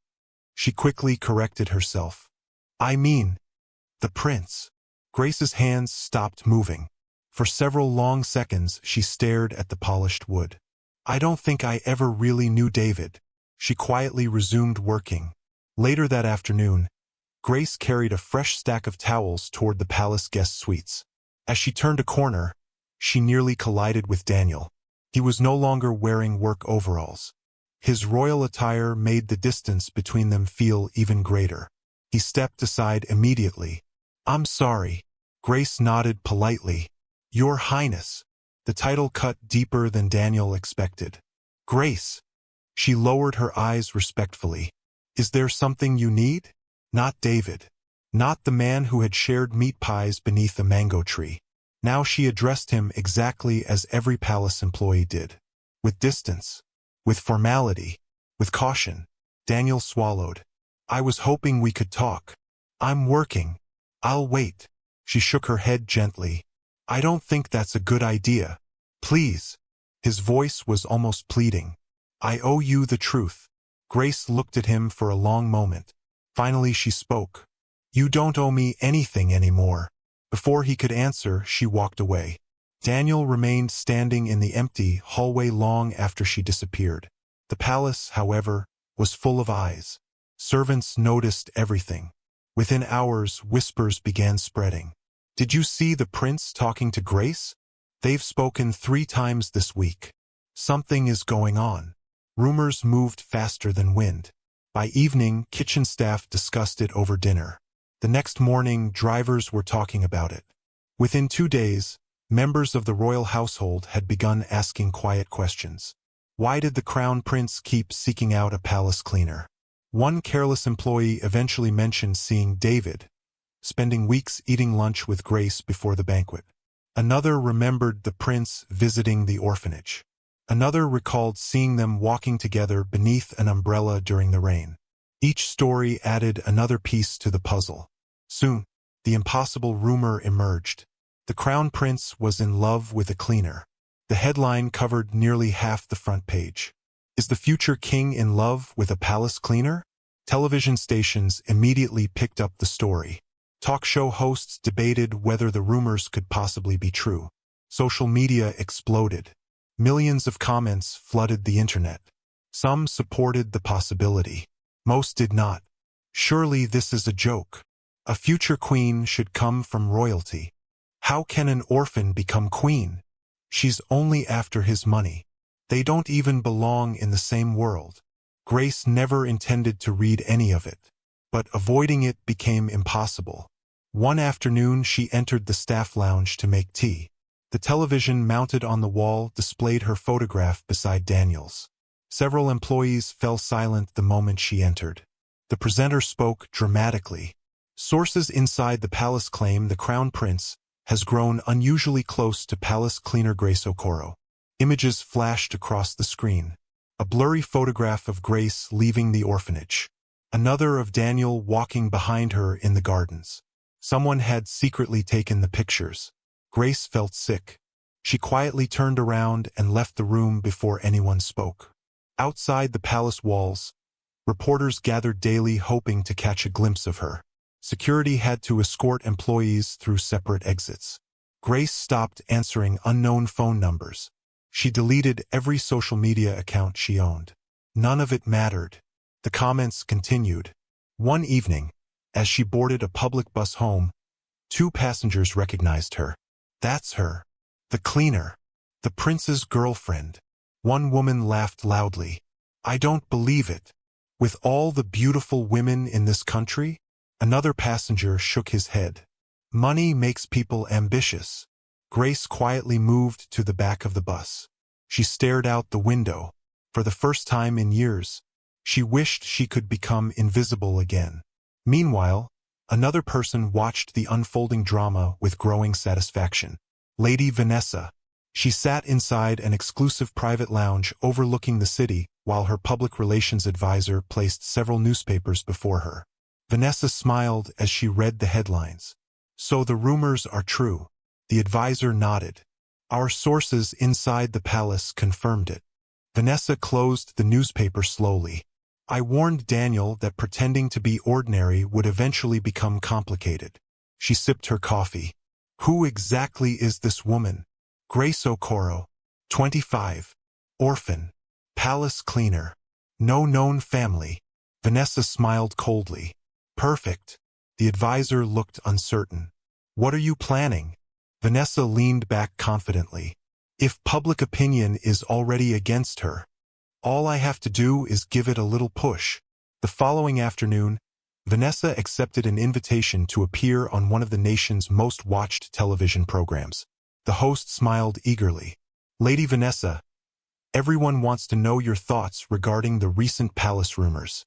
She quickly corrected herself. "I mean, the prince." Grace's hands stopped moving. For several long seconds she stared at the polished wood. "I don't think I ever really knew David." She quietly resumed working. Later that afternoon, Grace carried a fresh stack of towels toward the palace guest suites. As she turned a corner, she nearly collided with Daniel. He was no longer wearing work overalls. His royal attire made the distance between them feel even greater. He stepped aside immediately. "I'm sorry." Grace nodded politely. "Your Highness." The title cut deeper than Daniel expected. "Grace." She lowered her eyes respectfully. "Is there something you need?" Not David. Not the man who had shared meat pies beneath a mango tree. Now she addressed him exactly as every palace employee did. With distance. With formality. With caution. Daniel swallowed. "I was hoping we could talk." "I'm working." "I'll wait." She shook her head gently. "I don't think that's a good idea." "Please." His voice was almost pleading. "I owe you the truth." Grace looked at him for a long moment. Finally she spoke. "You don't owe me anything anymore." Before he could answer, she walked away. Daniel remained standing in the empty hallway long after she disappeared. The palace, however, was full of eyes. Servants noticed everything. Within hours, whispers began spreading. "Did you see the prince talking to Grace? They've spoken 3 times this week. Something is going on." Rumors moved faster than wind. By evening, kitchen staff discussed it over dinner. The next morning, drivers were talking about it. Within 2 days, members of the royal household had begun asking quiet questions. Why did the crown prince keep seeking out a palace cleaner? One careless employee eventually mentioned seeing David, spending weeks eating lunch with Grace before the banquet. Another remembered the prince visiting the orphanage. Another recalled seeing them walking together beneath an umbrella during the rain. Each story added another piece to the puzzle. Soon, the impossible rumor emerged. The crown prince was in love with a cleaner. The headline covered nearly half the front page. Is the future king in love with a palace cleaner? Television stations immediately picked up the story. Talk show hosts debated whether the rumors could possibly be true. Social media exploded. Millions of comments flooded the internet. Some supported the possibility. Most did not. Surely this is a joke. A future queen should come from royalty. How can an orphan become queen? She's only after his money. They don't even belong in the same world. Grace never intended to read any of it. But avoiding it became impossible. One afternoon she entered the staff lounge to make tea. The television mounted on the wall displayed her photograph beside Daniel's. Several employees fell silent the moment she entered. The presenter spoke dramatically. Sources inside the palace claim the crown prince has grown unusually close to palace cleaner Grace Okoro. Images flashed across the screen. A blurry photograph of Grace leaving the orphanage. Another of Daniel walking behind her in the gardens. Someone had secretly taken the pictures. Grace felt sick. She quietly turned around and left the room before anyone spoke. Outside the palace walls, reporters gathered daily hoping to catch a glimpse of her. Security had to escort employees through separate exits. Grace stopped answering unknown phone numbers. She deleted every social media account she owned. None of it mattered. The comments continued. One evening, as she boarded a public bus home, 2 passengers recognized her. That's her. The cleaner. The prince's girlfriend. One woman laughed loudly. I don't believe it. With all the beautiful women in this country? Another passenger shook his head. Money makes people ambitious. Grace quietly moved to the back of the bus. She stared out the window. For the first time in years, she wished she could become invisible again. Meanwhile, another person watched the unfolding drama with growing satisfaction. Lady Vanessa. She sat inside an exclusive private lounge overlooking the city while her public relations advisor placed several newspapers before her. Vanessa smiled as she read the headlines. So the rumors are true. The advisor nodded. Our sources inside the palace confirmed it. Vanessa closed the newspaper slowly. I warned Daniel that pretending to be ordinary would eventually become complicated. She sipped her coffee. Who exactly is this woman? Grace Okoro, 25, orphan, palace cleaner, no known family. Vanessa smiled coldly. Perfect. The advisor looked uncertain. What are you planning? Vanessa leaned back confidently. If public opinion is already against her, all I have to do is give it a little push. The following afternoon, Vanessa accepted an invitation to appear on one of the nation's most watched television programs. The host smiled eagerly. Lady Vanessa, everyone wants to know your thoughts regarding the recent palace rumors.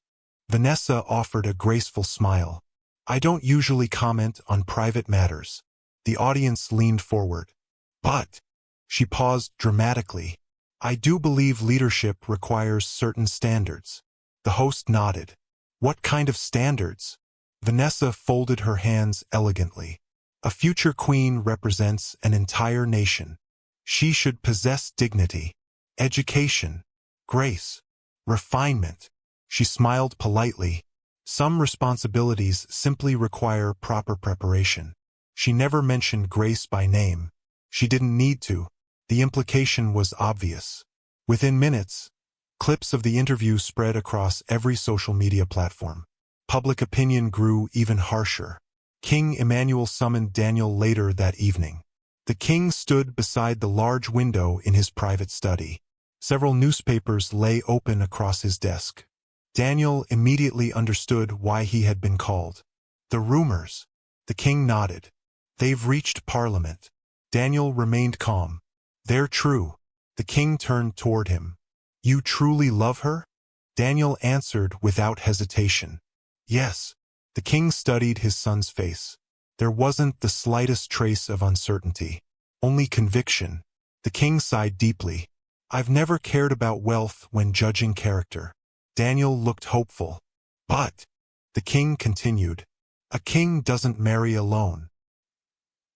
Vanessa offered a graceful smile. I don't usually comment on private matters. The audience leaned forward. But, she paused dramatically. I do believe leadership requires certain standards. The host nodded. What kind of standards? Vanessa folded her hands elegantly. A future queen represents an entire nation. She should possess dignity, education, grace, refinement. She smiled politely. Some responsibilities simply require proper preparation. She never mentioned Grace by name. She didn't need to. The implication was obvious. Within minutes, clips of the interview spread across every social media platform. Public opinion grew even harsher. King Emmanuel summoned Daniel later that evening. The king stood beside the large window in his private study. Several newspapers lay open across his desk. Daniel immediately understood why he had been called. The rumors. The king nodded. They've reached Parliament. Daniel remained calm. They're true. The king turned toward him. You truly love her? Daniel answered without hesitation. Yes. The king studied his son's face. There wasn't the slightest trace of uncertainty. Only conviction. The king sighed deeply. I've never cared about wealth when judging character. Daniel looked hopeful. But, the king continued, A king doesn't marry alone.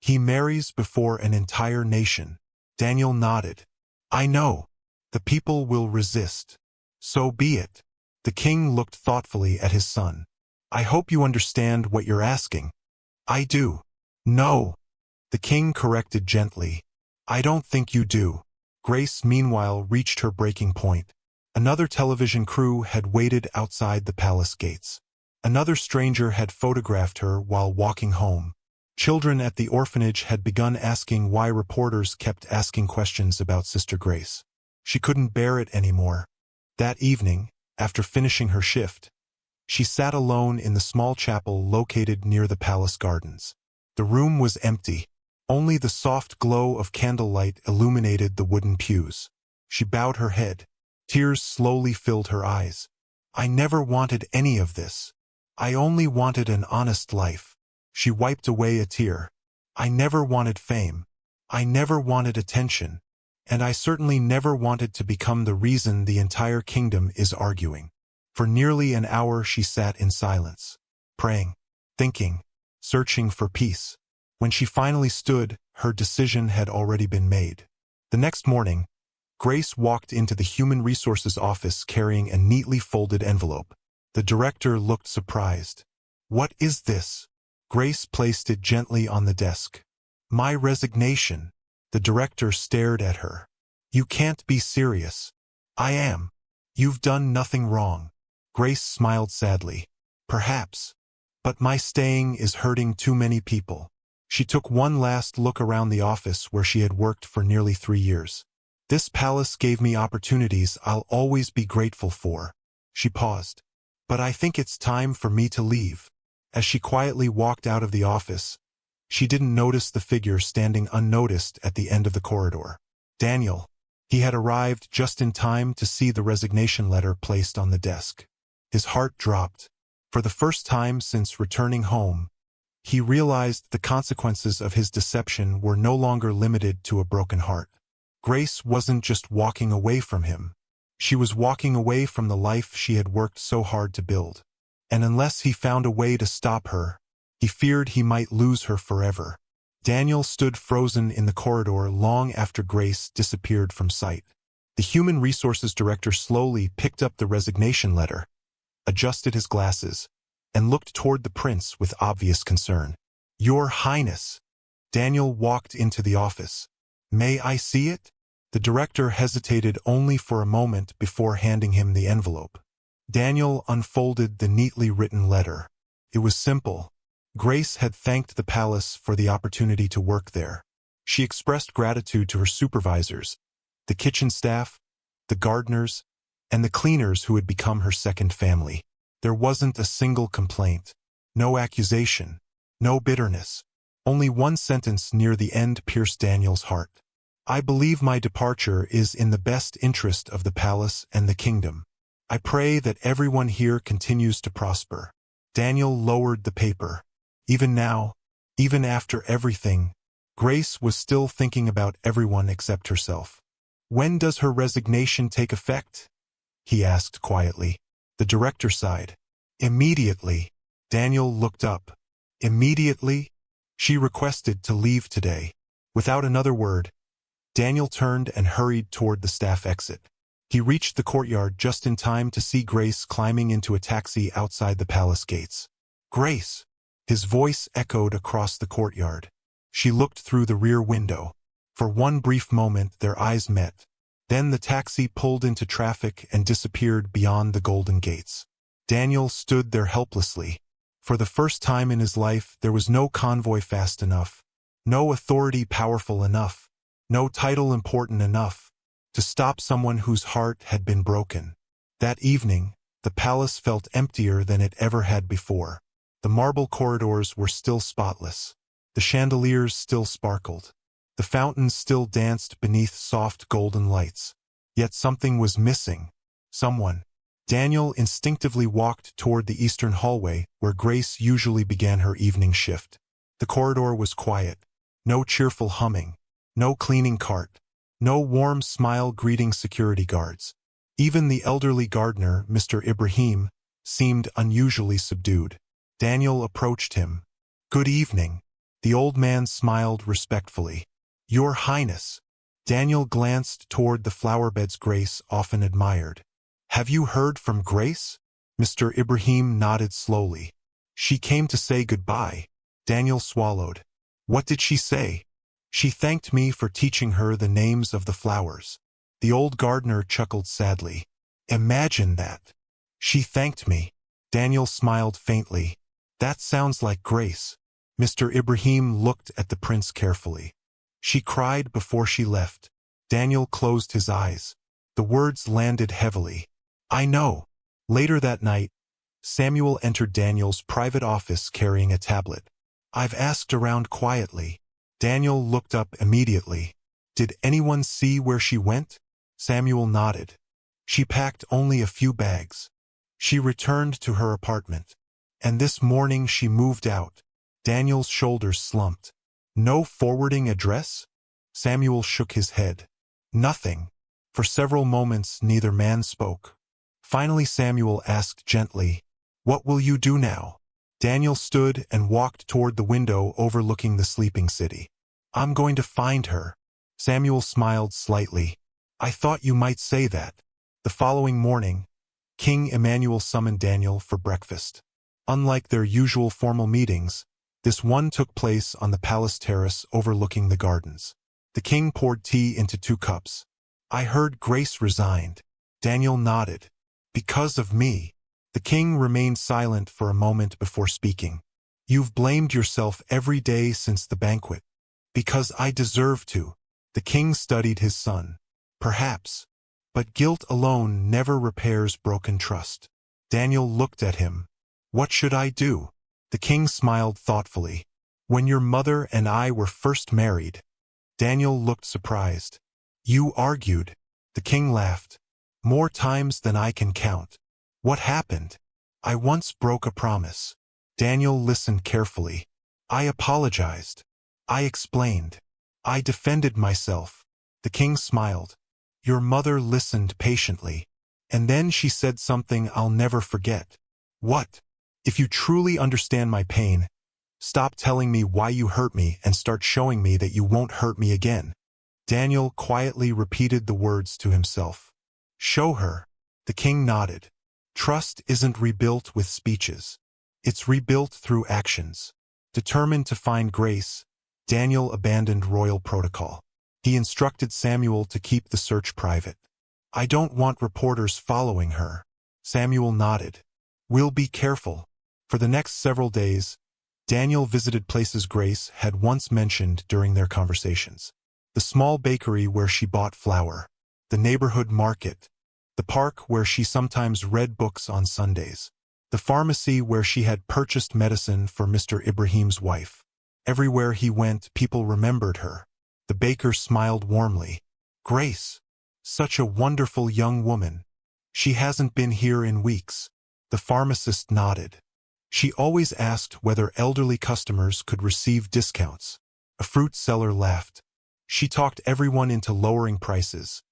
He marries before an entire nation. Daniel nodded. I know. The people will resist. So be it. The king looked thoughtfully at his son. I hope you understand what you're asking. I do. No. The king corrected gently. I don't think you do. Grace meanwhile reached her breaking point. Another television crew had waited outside the palace gates. Another stranger had photographed her while walking home. Children at the orphanage had begun asking why reporters kept asking questions about Sister Grace. She couldn't bear it anymore. That evening, after finishing her shift, she sat alone in the small chapel located near the palace gardens. The room was empty. Only the soft glow of candlelight illuminated the wooden pews. She bowed her head. Tears slowly filled her eyes. I never wanted any of this. I only wanted an honest life. She wiped away a tear. I never wanted fame. I never wanted attention. And I certainly never wanted to become the reason the entire kingdom is arguing. For nearly an hour she sat in silence, praying, thinking, searching for peace. When she finally stood, her decision had already been made. The next morning, Grace walked into the Human Resources office carrying a neatly folded envelope. The director looked surprised. What is this? Grace placed it gently on the desk. My resignation. The director stared at her. You can't be serious. I am. You've done nothing wrong. Grace smiled sadly. Perhaps. But my staying is hurting too many people. She took one last look around the office where she had worked for nearly 3 years. This palace gave me opportunities I'll always be grateful for. She paused. But I think it's time for me to leave. As she quietly walked out of the office, she didn't notice the figure standing unnoticed at the end of the corridor. Daniel. He had arrived just in time to see the resignation letter placed on the desk. His heart dropped. For the first time since returning home, he realized the consequences of his deception were no longer limited to a broken heart. Grace wasn't just walking away from him. She was walking away from the life she had worked so hard to build. And unless he found a way to stop her, he feared he might lose her forever. Daniel stood frozen in the corridor long after Grace disappeared from sight. The Human Resources director slowly picked up the resignation letter, adjusted his glasses, and looked toward the prince with obvious concern. Your Highness. Daniel walked into the office. May I see it? The director hesitated only for a moment before handing him the envelope. Daniel unfolded the neatly written letter. It was simple. Grace had thanked the palace for the opportunity to work there. She expressed gratitude to her supervisors, the kitchen staff, the gardeners, and the cleaners who had become her second family. There wasn't a single complaint, no accusation, no bitterness. Only one sentence near the end pierced Daniel's heart. I believe my departure is in the best interest of the palace and the kingdom. I pray that everyone here continues to prosper. Daniel lowered the paper. Even now, even after everything, Grace was still thinking about everyone except herself. When does her resignation take effect? He asked quietly. The director sighed. Immediately. Daniel looked up. Immediately? She requested to leave today. Without another word, Daniel turned and hurried toward the staff exit. He reached the courtyard just in time to see Grace climbing into a taxi outside the palace gates. Grace! His voice echoed across the courtyard. She looked through the rear window. For one brief moment their eyes met. Then the taxi pulled into traffic and disappeared beyond the golden gates. Daniel stood there helplessly. For the first time in his life there was no convoy fast enough, no authority powerful enough, no title important enough to stop someone whose heart had been broken. That evening, the palace felt emptier than it ever had before. The marble corridors were still spotless. The chandeliers still sparkled. The fountains still danced beneath soft golden lights. Yet something was missing. Someone. Daniel instinctively walked toward the eastern hallway where Grace usually began her evening shift. The corridor was quiet. No cheerful humming. No cleaning cart. No warm smile greeting security guards. Even the elderly gardener, Mr. Ibrahim, seemed unusually subdued. Daniel approached him. "Good evening." The old man smiled respectfully. "Your Highness." Daniel glanced toward the flowerbeds Grace often admired. "Have you heard from Grace?" Mr. Ibrahim nodded slowly. "She came to say goodbye." Daniel swallowed. "What did she say?" "She thanked me for teaching her the names of the flowers." The old gardener chuckled sadly. "Imagine that. She thanked me." Daniel smiled faintly. "That sounds like Grace." Mr. Ibrahim looked at the prince carefully. "She cried before she left." Daniel closed his eyes. The words landed heavily. "I know." Later that night, Samuel entered Daniel's private office carrying a tablet. "I've asked around quietly." Daniel looked up immediately. "Did anyone see where she went?" Samuel nodded. "She packed only a few bags. She returned to her apartment. And this morning she moved out." Daniel's shoulders slumped. "No forwarding address?" Samuel shook his head. "Nothing." For several moments neither man spoke. Finally Samuel asked gently, "What will you do now?" Daniel stood and walked toward the window overlooking the sleeping city. "I'm going to find her." Samuel smiled slightly. "I thought you might say that." The following morning, King Emmanuel summoned Daniel for breakfast. Unlike their usual formal meetings, this one took place on the palace terrace overlooking the gardens. The king poured tea into 2 cups. "I heard Grace resigned." Daniel nodded. "Because of me." The king remained silent for a moment before speaking. "You've blamed yourself every day since the banquet." "Because I deserve to." The king studied his son. "Perhaps. But guilt alone never repairs broken trust." Daniel looked at him. "What should I do?" The king smiled thoughtfully. "When your mother and I were first married." Daniel looked surprised. "You argued." The king laughed. "More times than I can count." "What happened?" "I once broke a promise." Daniel listened carefully. "I apologized. I explained. I defended myself." The king smiled. "Your mother listened patiently. And then she said something I'll never forget." "What?" "If you truly understand my pain, stop telling me why you hurt me and start showing me that you won't hurt me again." Daniel quietly repeated the words to himself. "Show her." The king nodded. "Trust isn't rebuilt with speeches. It's rebuilt through actions." Determined to find Grace, Daniel abandoned royal protocol. He instructed Samuel to keep the search private. "I don't want reporters following her." Samuel nodded. "We'll be careful." For the next several days, Daniel visited places Grace had once mentioned during their conversations. The small bakery where she bought flour, the neighborhood market, the park where she sometimes read books on Sundays, the pharmacy where she had purchased medicine for Mr. Ibrahim's wife. Everywhere he went, people remembered her. The baker smiled warmly. "Grace, such a wonderful young woman. She hasn't been here in weeks." The pharmacist nodded. "She always asked whether elderly customers could receive discounts." A fruit seller laughed. "She talked everyone into lowering prices,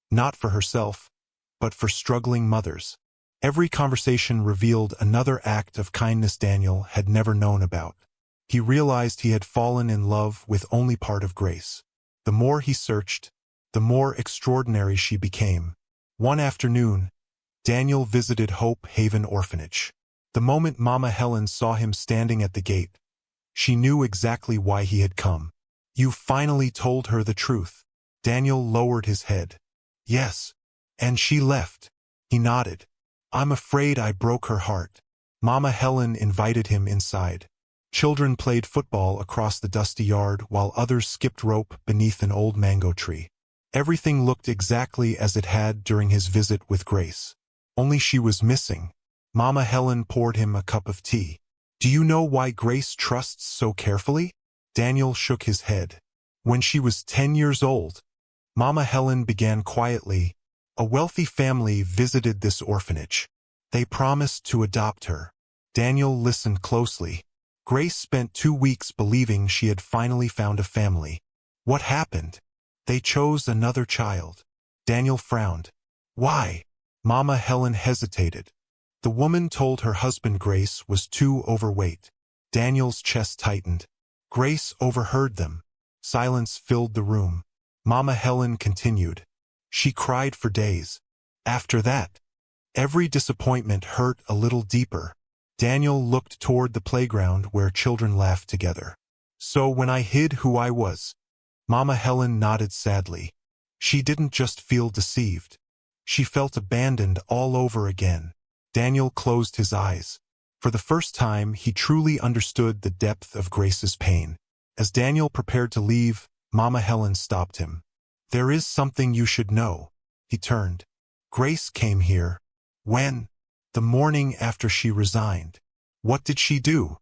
not for herself, but for struggling mothers." Every conversation revealed another act of kindness Daniel had never known about. He realized he had fallen in love with only part of Grace. The more he searched, the more extraordinary she became. One afternoon, Daniel visited Hope Haven Orphanage. The moment Mama Helen saw him standing at the gate, she knew exactly why he had come. "You finally told her the truth." Daniel lowered his head. "Yes. And she left." He nodded. "I'm afraid I broke her heart." Mama Helen invited him inside. Children played football across the dusty yard while others skipped rope beneath an old mango tree. Everything looked exactly as it had during his visit with Grace. Only she was missing. Mama Helen poured him a cup of tea. "Do you know why Grace trusts so carefully?" Daniel shook his head. "When she was 10 years old," Mama Helen began quietly, "a wealthy family visited this orphanage. They promised to adopt her." Daniel listened closely. Grace spent 2 weeks believing she had finally found a family. What happened? They chose another child. Daniel frowned. "Why?" Mama Helen hesitated. The woman told her husband Grace was too overweight. Daniel's chest tightened. Grace overheard them. Silence filled the room. Mama Helen continued. She cried for days. After that, every disappointment hurt a little deeper. Daniel looked toward the playground where children laughed together. So when I hid who I was, Mama Helen nodded sadly. She didn't just feel deceived. She felt abandoned all over again. Daniel closed his eyes. For the first time, he truly understood the depth of Grace's pain. As Daniel prepared to leave, Mama Helen stopped him. There is something you should know. He turned. Grace came here. When? The morning after she resigned. What did she do?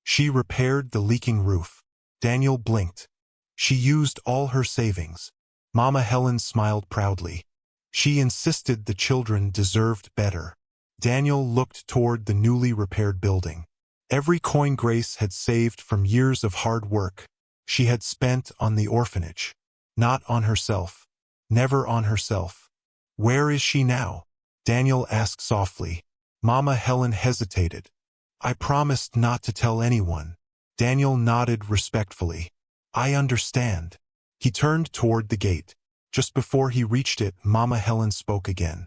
She repaired the leaking roof. Daniel blinked. She used all her savings. Mama Helen smiled proudly. She insisted the children deserved better. Daniel looked toward the newly repaired building. Every coin Grace had saved from years of hard work, she had spent on the orphanage. Not on herself. Never on herself. Where is she now? Daniel asked softly. Mama Helen hesitated. I promised not to tell anyone. Daniel nodded respectfully. I understand. He turned toward the gate. Just before he reached it, Mama Helen spoke again.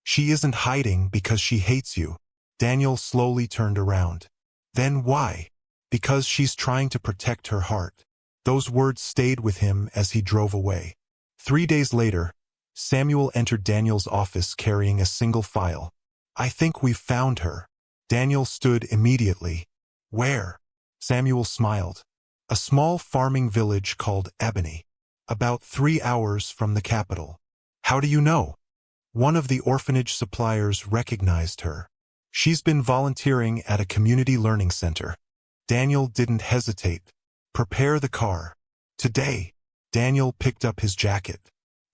She isn't hiding because she hates you. Daniel slowly turned around. Then why? Because she's trying to protect her heart. Those words stayed with him as he drove away. 3 days later, Samuel entered Daniel's office carrying a single file. I think we've found her. Daniel stood immediately. Where? Samuel smiled. A small farming village called Ebony. About 3 hours from the capital. How do you know? One of the orphanage suppliers recognized her. She's been volunteering at a community learning center. Daniel didn't hesitate. Prepare the car. Today. Daniel picked up his jacket.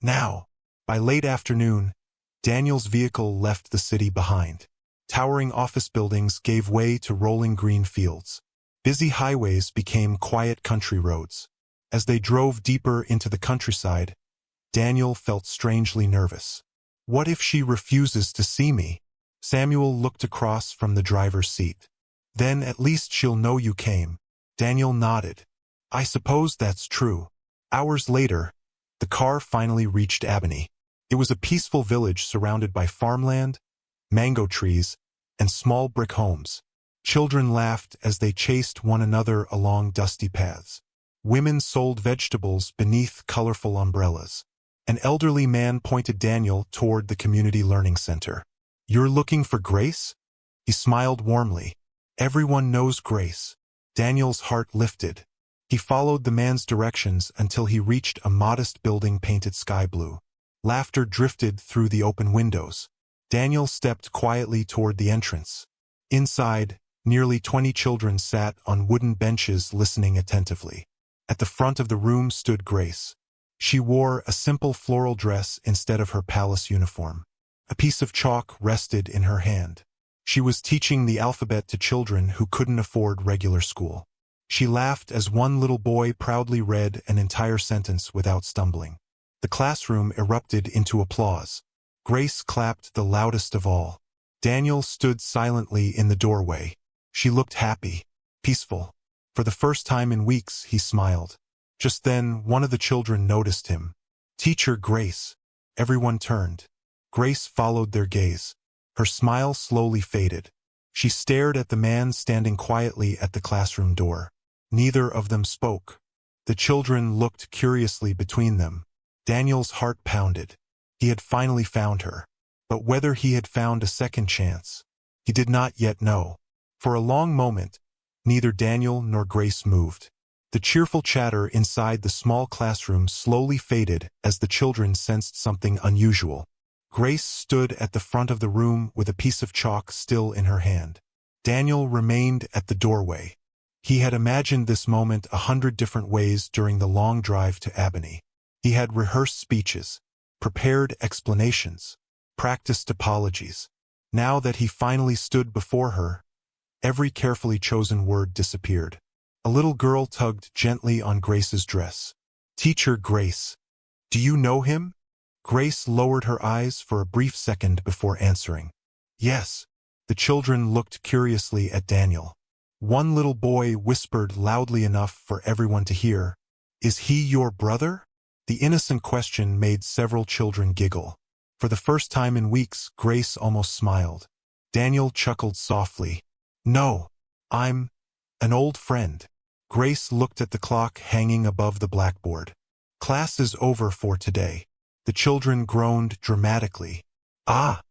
Now. By late afternoon, Daniel's vehicle left the city behind. Towering office buildings gave way to rolling green fields. Busy highways became quiet country roads. As they drove deeper into the countryside, Daniel felt strangely nervous. What if she refuses to see me? Samuel looked across from the driver's seat. Then at least she'll know you came. Daniel nodded. I suppose that's true. Hours later, the car finally reached Ebony. It was a peaceful village surrounded by farmland, mango trees, and small brick homes. Children laughed as they chased one another along dusty paths. Women sold vegetables beneath colorful umbrellas. An elderly man pointed Daniel toward the community learning center. You're looking for Grace? He smiled warmly. Everyone knows Grace. Daniel's heart lifted. He followed the man's directions until he reached a modest building painted sky blue. Laughter drifted through the open windows. Daniel stepped quietly toward the entrance. Inside, nearly 20 children sat on wooden benches listening attentively. At the front of the room stood Grace. She wore a simple floral dress instead of her palace uniform. A piece of chalk rested in her hand. She was teaching the alphabet to children who couldn't afford regular school. She laughed as one little boy proudly read an entire sentence without stumbling. The classroom erupted into applause. Grace clapped the loudest of all. Daniel stood silently in the doorway. She looked happy, peaceful. For the first time in weeks, he smiled. Just then, one of the children noticed him. Teacher Grace. Everyone turned. Grace followed their gaze. Her smile slowly faded. She stared at the man standing quietly at the classroom door. Neither of them spoke. The children looked curiously between them. Daniel's heart pounded. He had finally found her. But whether he had found a second chance, he did not yet know. For a long moment, neither Daniel nor Grace moved. The cheerful chatter inside the small classroom slowly faded as the children sensed something unusual. Grace stood at the front of the room with a piece of chalk still in her hand. Daniel remained at the doorway. He had imagined this moment 100 different ways during the long drive to Ebony. He had rehearsed speeches, prepared explanations, practiced apologies. Now that he finally stood before her, every carefully chosen word disappeared. A little girl tugged gently on Grace's dress. Teacher Grace. Do you know him? Grace lowered her eyes for a brief second before answering. Yes. The children looked curiously at Daniel. One little boy whispered loudly enough for everyone to hear, "Is he your brother?" The innocent question made several children giggle. For the first time in weeks, Grace almost smiled. Daniel chuckled softly. "No, I'm an old friend." Grace looked at the clock hanging above the blackboard. "Class is over for today." The children groaned dramatically. "Ah!"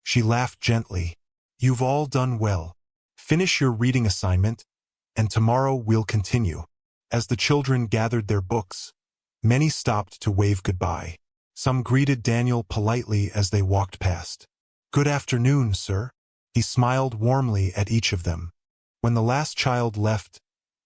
She laughed gently. "You've all done well. Finish your reading assignment, and tomorrow we'll continue." As the children gathered their books, many stopped to wave goodbye. Some greeted Daniel politely as they walked past. "Good afternoon, sir." He smiled warmly at each of them. When the last child left,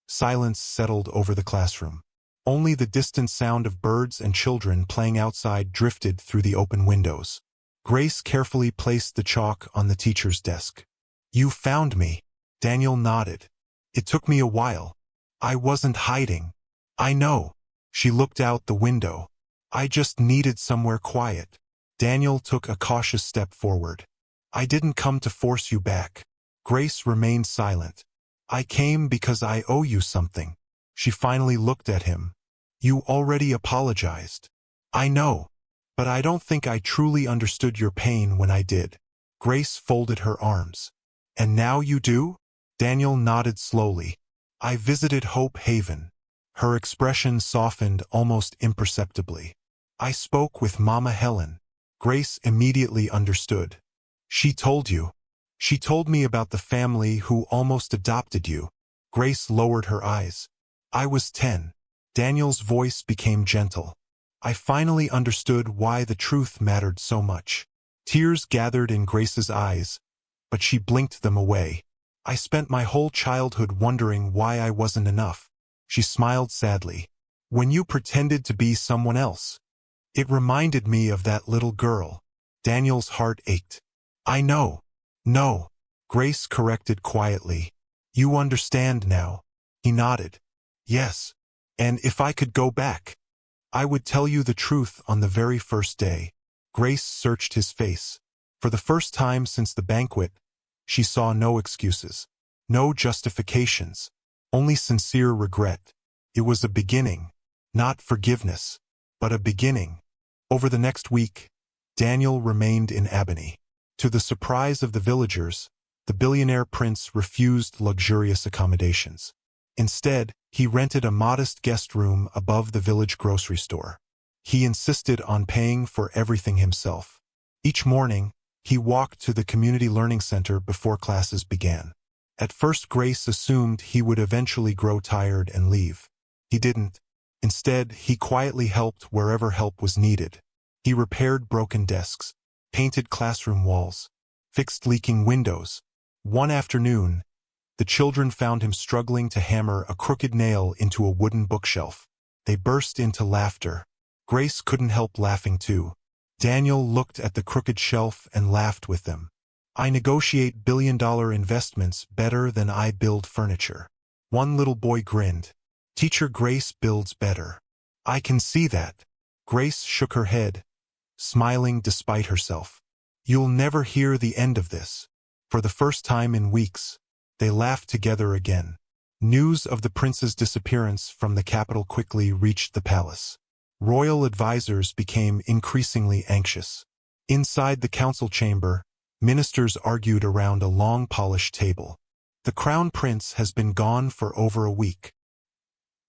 silence settled over the classroom. Only the distant sound of birds and children playing outside drifted through the open windows. Grace carefully placed the chalk on the teacher's desk. "You found me." Daniel nodded. "It took me a while. I wasn't hiding." "I know." She looked out the window. "I just needed somewhere quiet." Daniel took a cautious step forward. "I didn't come to force you back." Grace remained silent. "I came because I owe you something." She finally looked at him. "You already apologized." "I know, but I don't think I truly understood your pain when I did." Grace folded her arms. "And now you do?" Daniel nodded slowly. "I visited Hope Haven." Her expression softened almost imperceptibly. "I spoke with Mama Helen." Grace immediately understood. "She told you." "She told me about the family who almost adopted you." Grace lowered her eyes. "I was 10. Daniel's voice became gentle. "I finally understood why the truth mattered so much." Tears gathered in Grace's eyes, but she blinked them away. "I spent my whole childhood wondering why I wasn't enough." She smiled sadly. "When you pretended to be someone else, it reminded me of that little girl." Daniel's heart ached. "I know." "No," Grace corrected quietly. "You understand now." He nodded. "Yes. And if I could go back, I would tell you the truth on the very first day." Grace searched his face. For the first time since the banquet, she saw no excuses, no justifications, only sincere regret. It was a beginning, not forgiveness, but a beginning. Over the next week, Daniel remained in Albany. To the surprise of the villagers, the billionaire prince refused luxurious accommodations. Instead, he rented a modest guest room above the village grocery store. He insisted on paying for everything himself. Each morning, he walked to the community learning center before classes began. At first, Grace assumed he would eventually grow tired and leave. He didn't. Instead, he quietly helped wherever help was needed. He repaired broken desks, painted classroom walls, fixed leaking windows. One afternoon, the children found him struggling to hammer a crooked nail into a wooden bookshelf. They burst into laughter. Grace couldn't help laughing too. Daniel looked at the crooked shelf and laughed with them. "I negotiate billion-dollar investments better than I build furniture." One little boy grinned. "Teacher Grace builds better." "I can see that." Grace shook her head, smiling despite herself. "You'll never hear the end of this." For the first time in weeks, they laughed together again. News of the prince's disappearance from the capital quickly reached the palace. Royal advisors became increasingly anxious. Inside the council chamber, ministers argued around a long polished table. "The crown prince has been gone for over a week.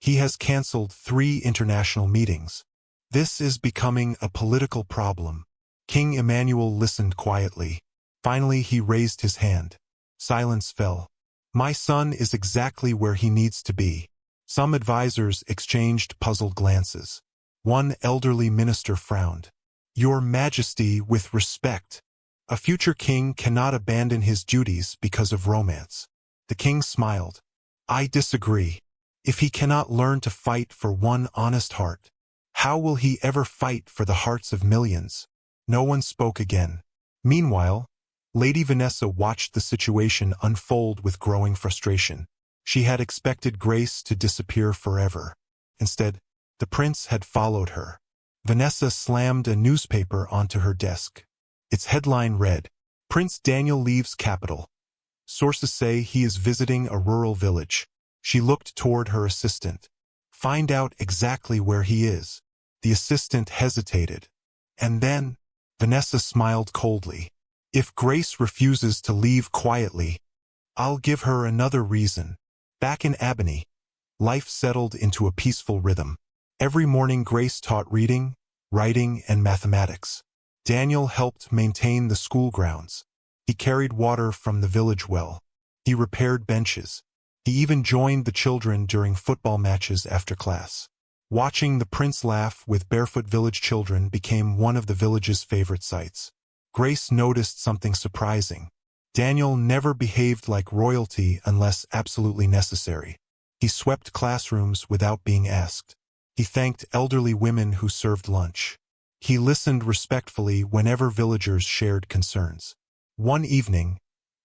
He has cancelled 3 international meetings. This is becoming a political problem." King Emmanuel listened quietly. Finally, he raised his hand. Silence fell. "My son is exactly where he needs to be." Some advisors exchanged puzzled glances. One elderly minister frowned. "Your Majesty, with respect, a future king cannot abandon his duties because of romance." The king smiled. "I disagree. If he cannot learn to fight for one honest heart, how will he ever fight for the hearts of millions?" No one spoke again. Meanwhile, Lady Vanessa watched the situation unfold with growing frustration. She had expected Grace to disappear forever. Instead, the prince had followed her. Vanessa slammed a newspaper onto her desk. Its headline read, Prince Daniel leaves capital. Sources say he is visiting a rural village. She looked toward her assistant. Find out exactly where he is. The assistant hesitated. And then, Vanessa smiled coldly. If Grace refuses to leave quietly, I'll give her another reason. Back in Albany, life settled into a peaceful rhythm. Every morning Grace taught reading, writing, and mathematics. Daniel helped maintain the school grounds. He carried water from the village well. He repaired benches. He even joined the children during football matches after class. Watching the prince laugh with barefoot village children became one of the village's favorite sights. Grace noticed something surprising. Daniel never behaved like royalty unless absolutely necessary. He swept classrooms without being asked. He thanked elderly women who served lunch. He listened respectfully whenever villagers shared concerns. One evening,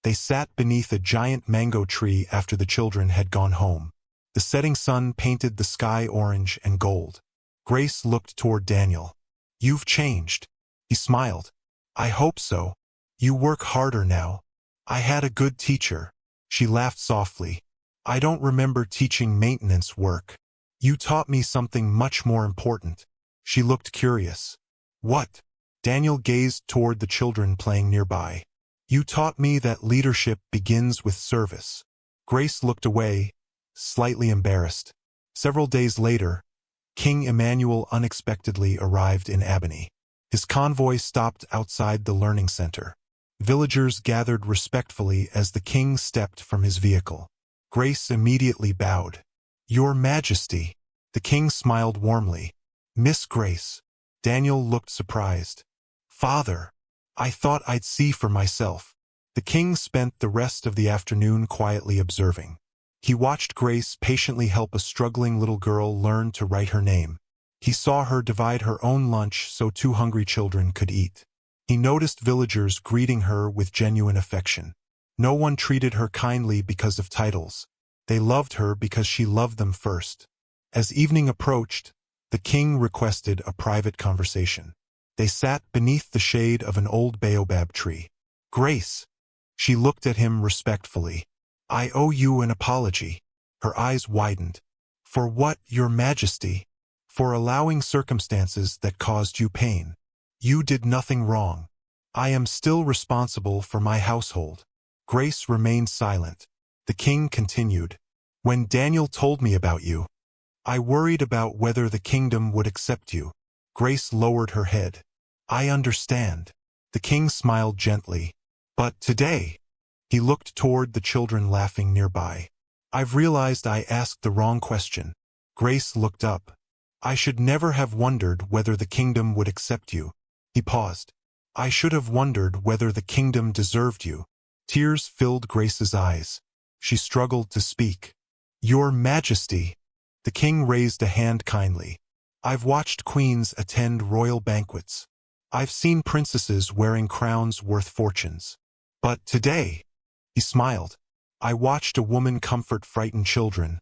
they sat beneath a giant mango tree after the children had gone home. The setting sun painted the sky orange and gold. Grace looked toward Daniel. You've changed. He smiled. I hope so. You work harder now. I had a good teacher. She laughed softly. I don't remember teaching maintenance work. You taught me something much more important. She looked curious. What? Daniel gazed toward the children playing nearby. You taught me that leadership begins with service. Grace looked away, slightly embarrassed. Several days later, King Emmanuel unexpectedly arrived in Albany. His convoy stopped outside the learning center. Villagers gathered respectfully as the king stepped from his vehicle. Grace immediately bowed. Your Majesty. The king smiled warmly. Miss Grace. Daniel looked surprised. Father. I thought I'd see for myself. The king spent the rest of the afternoon quietly observing. He watched Grace patiently help a struggling little girl learn to write her name. He saw her divide her own lunch so two hungry children could eat. He noticed villagers greeting her with genuine affection. No one treated her kindly because of titles. They loved her because she loved them first. As evening approached, the king requested a private conversation. They sat beneath the shade of an old baobab tree. Grace. She looked at him respectfully. I owe you an apology. Her eyes widened. For what, Your Majesty? For allowing circumstances that caused you pain. You did nothing wrong. I am still responsible for my household. Grace remained silent. The king continued. When Daniel told me about you, I worried about whether the kingdom would accept you. Grace lowered her head. I understand. The king smiled gently. But today, he looked toward the children laughing nearby. I've realized I asked the wrong question. Grace looked up. I should never have wondered whether the kingdom would accept you. He paused. I should have wondered whether the kingdom deserved you. Tears filled Grace's eyes. She struggled to speak. Your Majesty. The king raised a hand kindly. I've watched queens attend royal banquets. I've seen princesses wearing crowns worth fortunes. But today, he smiled. I watched a woman comfort frightened children,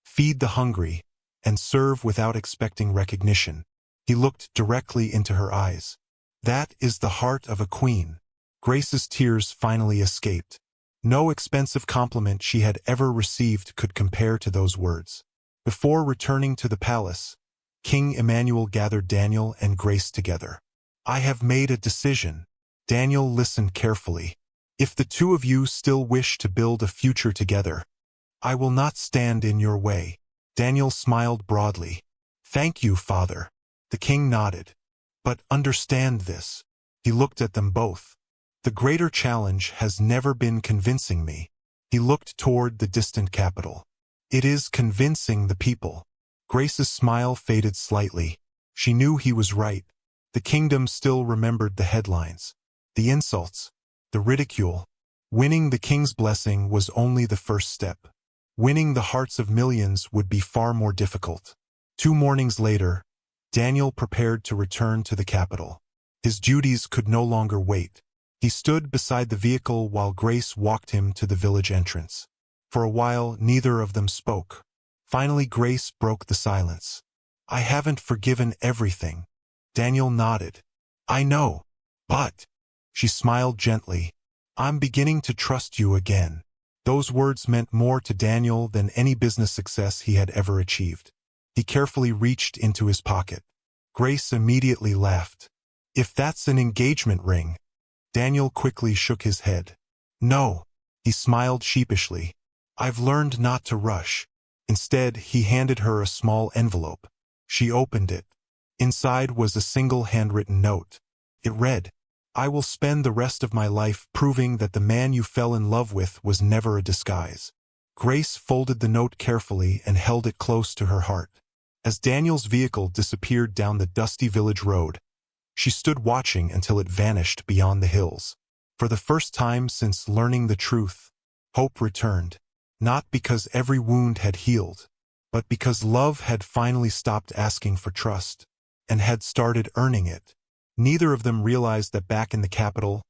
feed the hungry, and serve without expecting recognition. He looked directly into her eyes. That is the heart of a queen. Grace's tears finally escaped. No expensive compliment she had ever received could compare to those words. Before returning to the palace, King Emmanuel gathered Daniel and Grace together. I have made a decision. Daniel listened carefully. If the two of you still wish to build a future together, I will not stand in your way. Daniel smiled broadly. Thank you, Father. The king nodded. But understand this. He looked at them both. The greater challenge has never been convincing me. He looked toward the distant capital. It is convincing the people. Grace's smile faded slightly. She knew he was right. The kingdom still remembered the headlines, the insults, the ridicule. Winning the king's blessing was only the first step. Winning the hearts of millions would be far more difficult. 2 mornings later, Daniel prepared to return to the capital. His duties could no longer wait. He stood beside the vehicle while Grace walked him to the village entrance. For a while, neither of them spoke. Finally, Grace broke the silence. I haven't forgiven everything. Daniel nodded. I know. But, she smiled gently, I'm beginning to trust you again. Those words meant more to Daniel than any business success he had ever achieved. He carefully reached into his pocket. Grace immediately laughed. If that's an engagement ring. Daniel quickly shook his head. No. He smiled sheepishly. I've learned not to rush. Instead, he handed her a small envelope. She opened it. Inside was a single handwritten note. It read, I will spend the rest of my life proving that the man you fell in love with was never a disguise. Grace folded the note carefully and held it close to her heart. As Daniel's vehicle disappeared down the dusty village road, she stood watching until it vanished beyond the hills. For the first time since learning the truth, hope returned, not because every wound had healed, but because love had finally stopped asking for trust and had started earning it. Neither of them realized that back in the capital,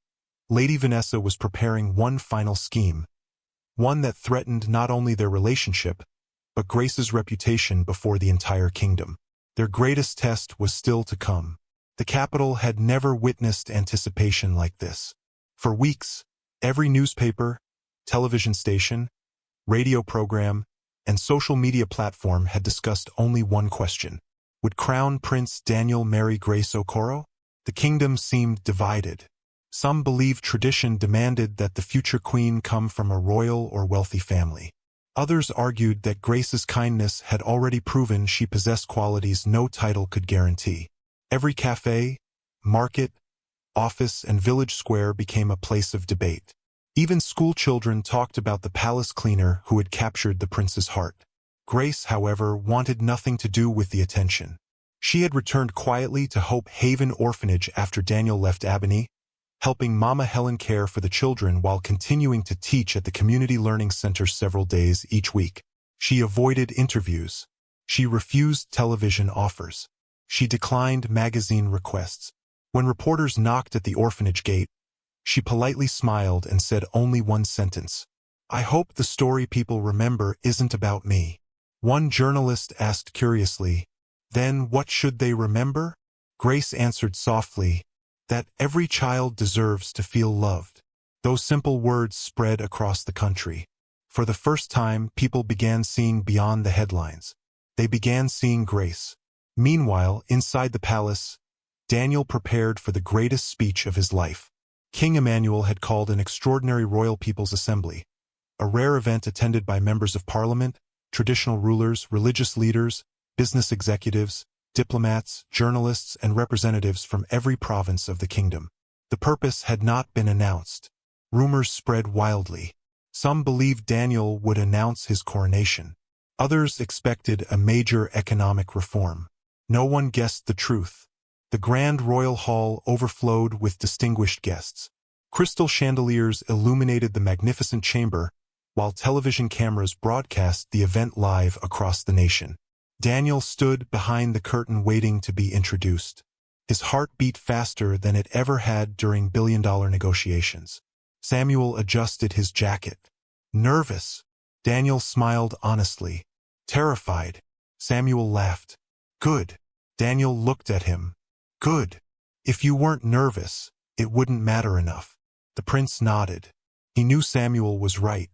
Lady Vanessa was preparing one final scheme, one that threatened not only their relationship, but Grace's reputation before the entire kingdom. Their greatest test was still to come. The capital had never witnessed anticipation like this. For weeks, every newspaper, television station, radio program, and social media platform had discussed only one question. Would Crown Prince Daniel marry Grace Okoro? The kingdom seemed divided. Some believed tradition demanded that the future queen come from a royal or wealthy family. Others argued that Grace's kindness had already proven she possessed qualities no title could guarantee. Every cafe, market, office, and village square became a place of debate. Even school children talked about the palace cleaner who had captured the prince's heart. Grace, however, wanted nothing to do with the attention. She had returned quietly to Hope Haven Orphanage after Daniel left Albany, helping Mama Helen care for the children while continuing to teach at the community learning center several days each week. She avoided interviews. She refused television offers. She declined magazine requests. When reporters knocked at the orphanage gate, she politely smiled and said only one sentence. I hope the story people remember isn't about me. One journalist asked curiously, then what should they remember? Grace answered softly, that every child deserves to feel loved. Those simple words spread across the country. For the first time, people began seeing beyond the headlines. They began seeing Grace. Meanwhile, inside the palace, Daniel prepared for the greatest speech of his life. King Emmanuel had called an extraordinary royal people's assembly, a rare event attended by members of parliament, traditional rulers, religious leaders, business executives, diplomats, journalists, and representatives from every province of the kingdom. The purpose had not been announced. Rumors spread wildly. Some believed Daniel would announce his coronation. Others expected a major economic reform. No one guessed the truth. The grand royal hall overflowed with distinguished guests. Crystal chandeliers illuminated the magnificent chamber, while television cameras broadcast the event live across the nation. Daniel stood behind the curtain waiting to be introduced. His heart beat faster than it ever had during billion-dollar negotiations. Samuel adjusted his jacket. Nervous. Daniel smiled honestly. Terrified. Samuel laughed. Good. Daniel looked at him. Good. If you weren't nervous, it wouldn't matter enough. The prince nodded. He knew Samuel was right.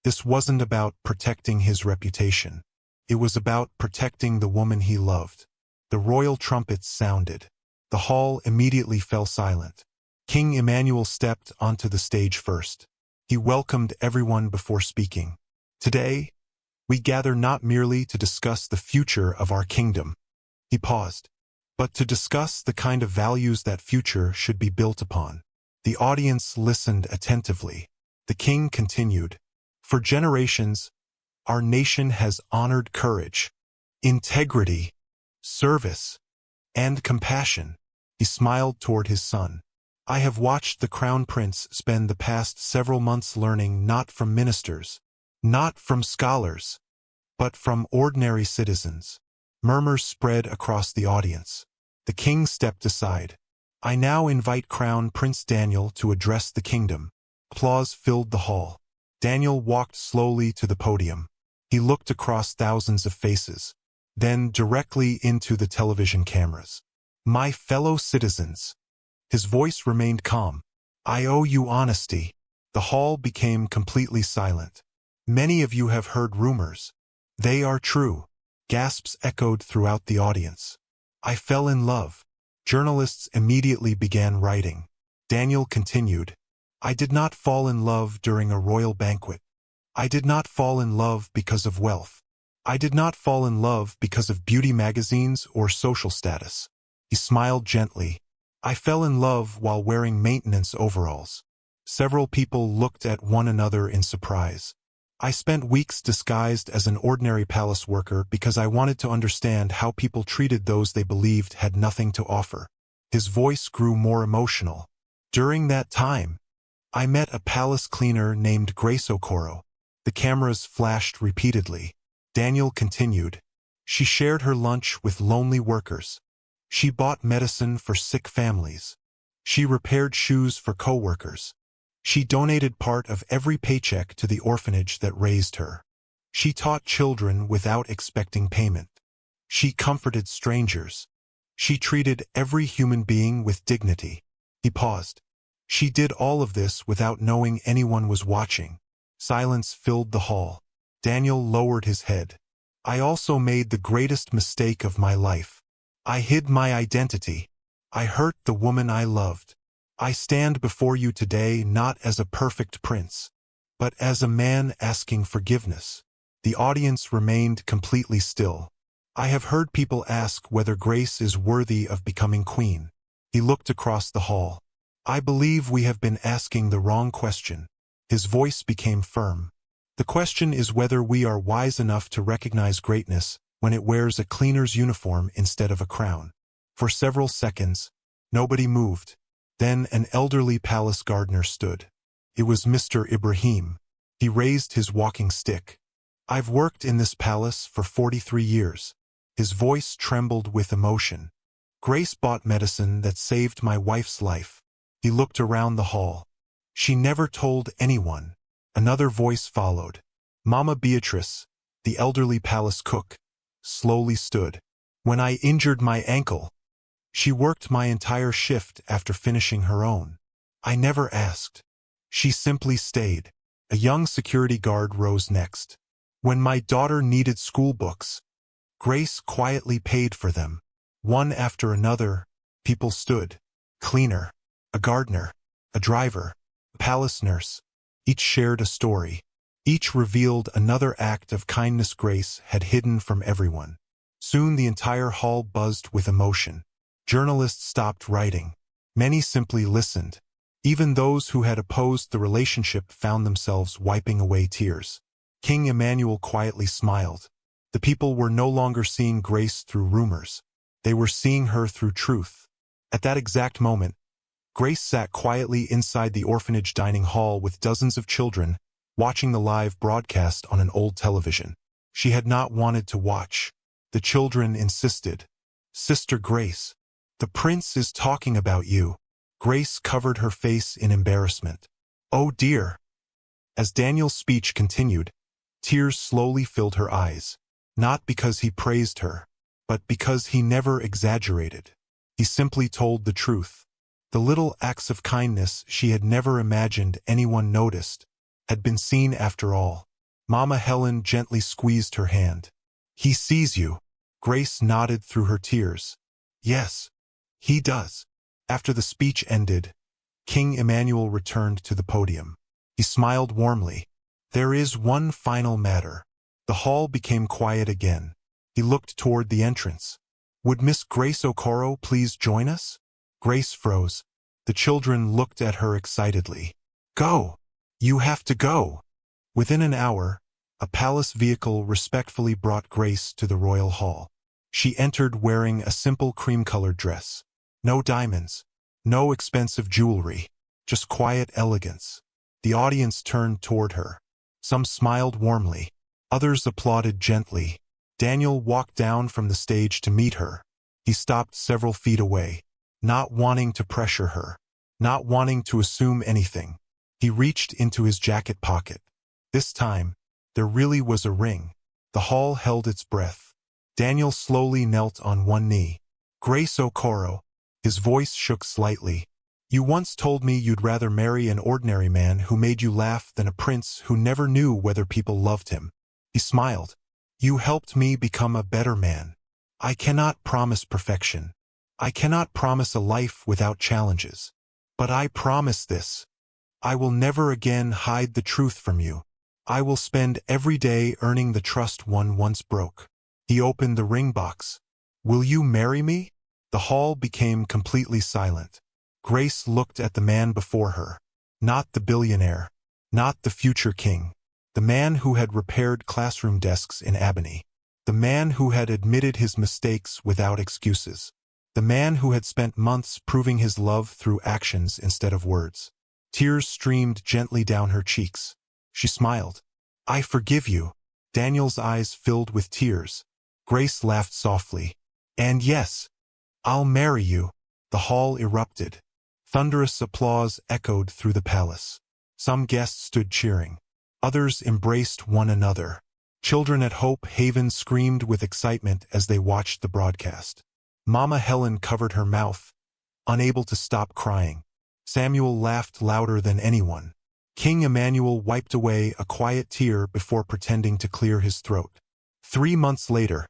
This wasn't about protecting his reputation. It was about protecting the woman he loved. The royal trumpets sounded. The hall immediately fell silent. King Emmanuel stepped onto the stage first. He welcomed everyone before speaking. Today, we gather not merely to discuss the future of our kingdom. He paused. But to discuss the kind of values that future should be built upon. The audience listened attentively. The king continued. For generations, our nation has honored courage, integrity, service, and compassion. He smiled toward his son. I have watched the crown prince spend the past several months learning not from ministers, not from scholars, but from ordinary citizens. Murmurs spread across the audience. The king stepped aside. I now invite Crown Prince Daniel to address the kingdom. Applause filled the hall. Daniel walked slowly to the podium. He looked across thousands of faces, then directly into the television cameras. My fellow citizens. His voice remained calm. I owe you honesty. The hall became completely silent. Many of you have heard rumors. They are true. Gasps echoed throughout the audience. I fell in love. Journalists immediately began writing. Daniel continued. I did not fall in love during a royal banquet. I did not fall in love because of wealth. I did not fall in love because of beauty magazines or social status. He smiled gently. I fell in love while wearing maintenance overalls. Several people looked at one another in surprise. I spent weeks disguised as an ordinary palace worker because I wanted to understand how people treated those they believed had nothing to offer. His voice grew more emotional. During that time, I met a palace cleaner named Grace Okoro. The cameras flashed repeatedly. Daniel continued. She shared her lunch with lonely workers. She bought medicine for sick families. She repaired shoes for co-workers. She donated part of every paycheck to the orphanage that raised her. She taught children without expecting payment. She comforted strangers. She treated every human being with dignity. He paused. She did all of this without knowing anyone was watching. Silence filled the hall. Daniel lowered his head. I also made the greatest mistake of my life. I hid my identity. I hurt the woman I loved. I stand before you today not as a perfect prince, but as a man asking forgiveness. The audience remained completely still. I have heard people ask whether Grace is worthy of becoming queen. He looked across the hall. I believe we have been asking the wrong question. His voice became firm. The question is whether we are wise enough to recognize greatness when it wears a cleaner's uniform instead of a crown. For several seconds, nobody moved. Then an elderly palace gardener stood. It was Mr. Ibrahim. He raised his walking stick. I've worked in this palace for 43 years. His voice trembled with emotion. Grace bought medicine that saved my wife's life. He looked around the hall. She never told anyone. Another voice followed. Mama Beatrice, the elderly palace cook, slowly stood. When I injured my ankle, she worked my entire shift after finishing her own. I never asked. She simply stayed. A young security guard rose next. When my daughter needed school books, Grace quietly paid for them. One after another, people stood. Cleaner, a gardener, a driver, a palace nurse. Each shared a story. Each revealed another act of kindness Grace had hidden from everyone. Soon the entire hall buzzed with emotion. Journalists stopped writing. Many simply listened. Even those who had opposed the relationship found themselves wiping away tears. King Emmanuel quietly smiled. The people were no longer seeing Grace through rumors. They were seeing her through truth. At that exact moment, Grace sat quietly inside the orphanage dining hall with dozens of children, watching the live broadcast on an old television. She had not wanted to watch. The children insisted. Sister Grace, the prince is talking about you. Grace covered her face in embarrassment. Oh dear. As Daniel's speech continued, tears slowly filled her eyes. Not because he praised her, but because he never exaggerated. He simply told the truth. The little acts of kindness she had never imagined anyone noticed had been seen after all. Mama Helen gently squeezed her hand. He sees you. Grace nodded through her tears. Yes, he does. After the speech ended, King Emmanuel returned to the podium. He smiled warmly. There is one final matter. The hall became quiet again. He looked toward the entrance. Would Miss Grace Okoro please join us? Grace froze. The children looked at her excitedly. Go! You have to go! Within an hour, a palace vehicle respectfully brought Grace to the royal hall. She entered wearing a simple cream-colored dress. No diamonds, no expensive jewelry, just quiet elegance. The audience turned toward her. Some smiled warmly. Others applauded gently. Daniel walked down from the stage to meet her. He stopped several feet away, not wanting to pressure her, not wanting to assume anything. He reached into his jacket pocket. This time, there really was a ring. The hall held its breath. Daniel slowly knelt on one knee. Grace Okoro. His voice shook slightly. You once told me you'd rather marry an ordinary man who made you laugh than a prince who never knew whether people loved him. He smiled. You helped me become a better man. I cannot promise perfection. I cannot promise a life without challenges. But I promise this. I will never again hide the truth from you. I will spend every day earning the trust one once broke. He opened the ring box. Will you marry me? The hall became completely silent. Grace looked at the man before her. Not the billionaire. Not the future king. The man who had repaired classroom desks in Albany. The man who had admitted his mistakes without excuses. The man who had spent months proving his love through actions instead of words. Tears streamed gently down her cheeks. She smiled. I forgive you. Daniel's eyes filled with tears. Grace laughed softly. And yes, I'll marry you. The hall erupted. Thunderous applause echoed through the palace. Some guests stood cheering. Others embraced one another. Children at Hope Haven screamed with excitement as they watched the broadcast. Mama Helen covered her mouth, unable to stop crying. Samuel laughed louder than anyone. King Emmanuel wiped away a quiet tear before pretending to clear his throat. 3 months later,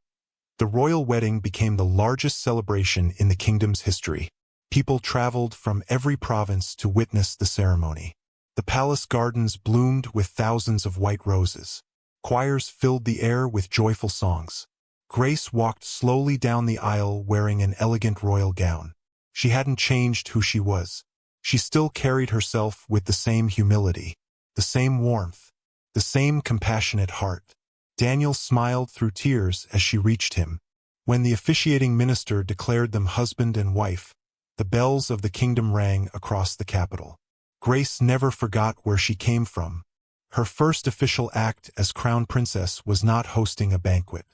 the royal wedding became the largest celebration in the kingdom's history. People traveled from every province to witness the ceremony. The palace gardens bloomed with thousands of white roses. Choirs filled the air with joyful songs. Grace walked slowly down the aisle wearing an elegant royal gown. She hadn't changed who she was. She still carried herself with the same humility, the same warmth, the same compassionate heart. Daniel smiled through tears as she reached him. When the officiating minister declared them husband and wife, the bells of the kingdom rang across the capital. Grace never forgot where she came from. Her first official act as crown princess was not hosting a banquet.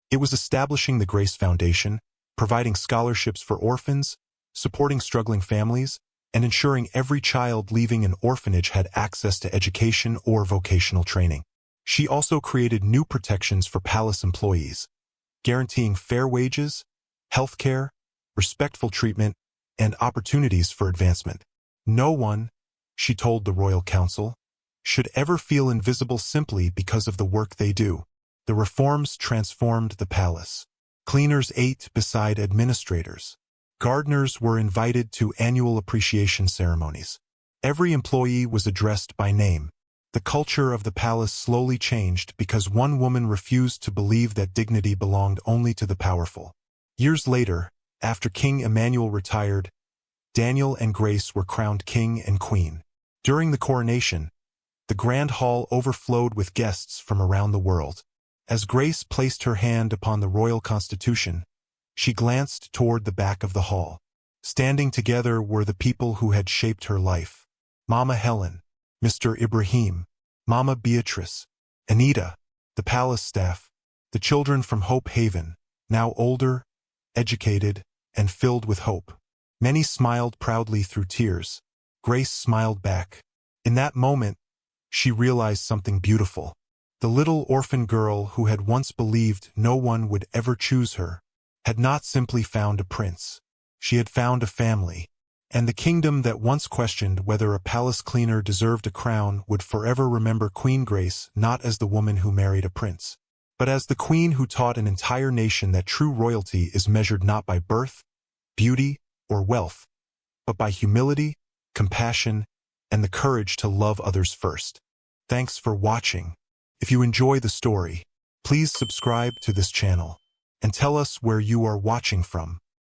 It was establishing the Grace Foundation, providing scholarships for orphans, supporting struggling families, and ensuring every child leaving an orphanage had access to education or vocational training. She also created new protections for palace employees, guaranteeing fair wages, health care, respectful treatment, and opportunities for advancement. No one, she told the royal council, should ever feel invisible simply because of the work they do. The reforms transformed the palace. Cleaners ate beside administrators. Gardeners were invited to annual appreciation ceremonies. Every employee was addressed by name. The culture of the palace slowly changed because one woman refused to believe that dignity belonged only to the powerful. Years later, after King Emmanuel retired, Daniel and Grace were crowned king and queen. During the coronation, the grand hall overflowed with guests from around the world. As Grace placed her hand upon the royal constitution, she glanced toward the back of the hall. Standing together were the people who had shaped her life. Mama Helen, Mr. Ibrahim, Mama Beatrice, Anita, the palace staff, the children from Hope Haven, now older, educated, and filled with hope. Many smiled proudly through tears. Grace smiled back. In that moment, she realized something beautiful. The little orphan girl who had once believed no one would ever choose her had not simply found a prince. She had found a family. And the kingdom that once questioned whether a palace cleaner deserved a crown would forever remember Queen Grace not as the woman who married a prince, but as the queen who taught an entire nation that true royalty is measured not by birth, beauty, or wealth, but by humility, compassion, and the courage to love others first. Thanks for watching. If you enjoy the story, please subscribe to this channel and tell us where you are watching from.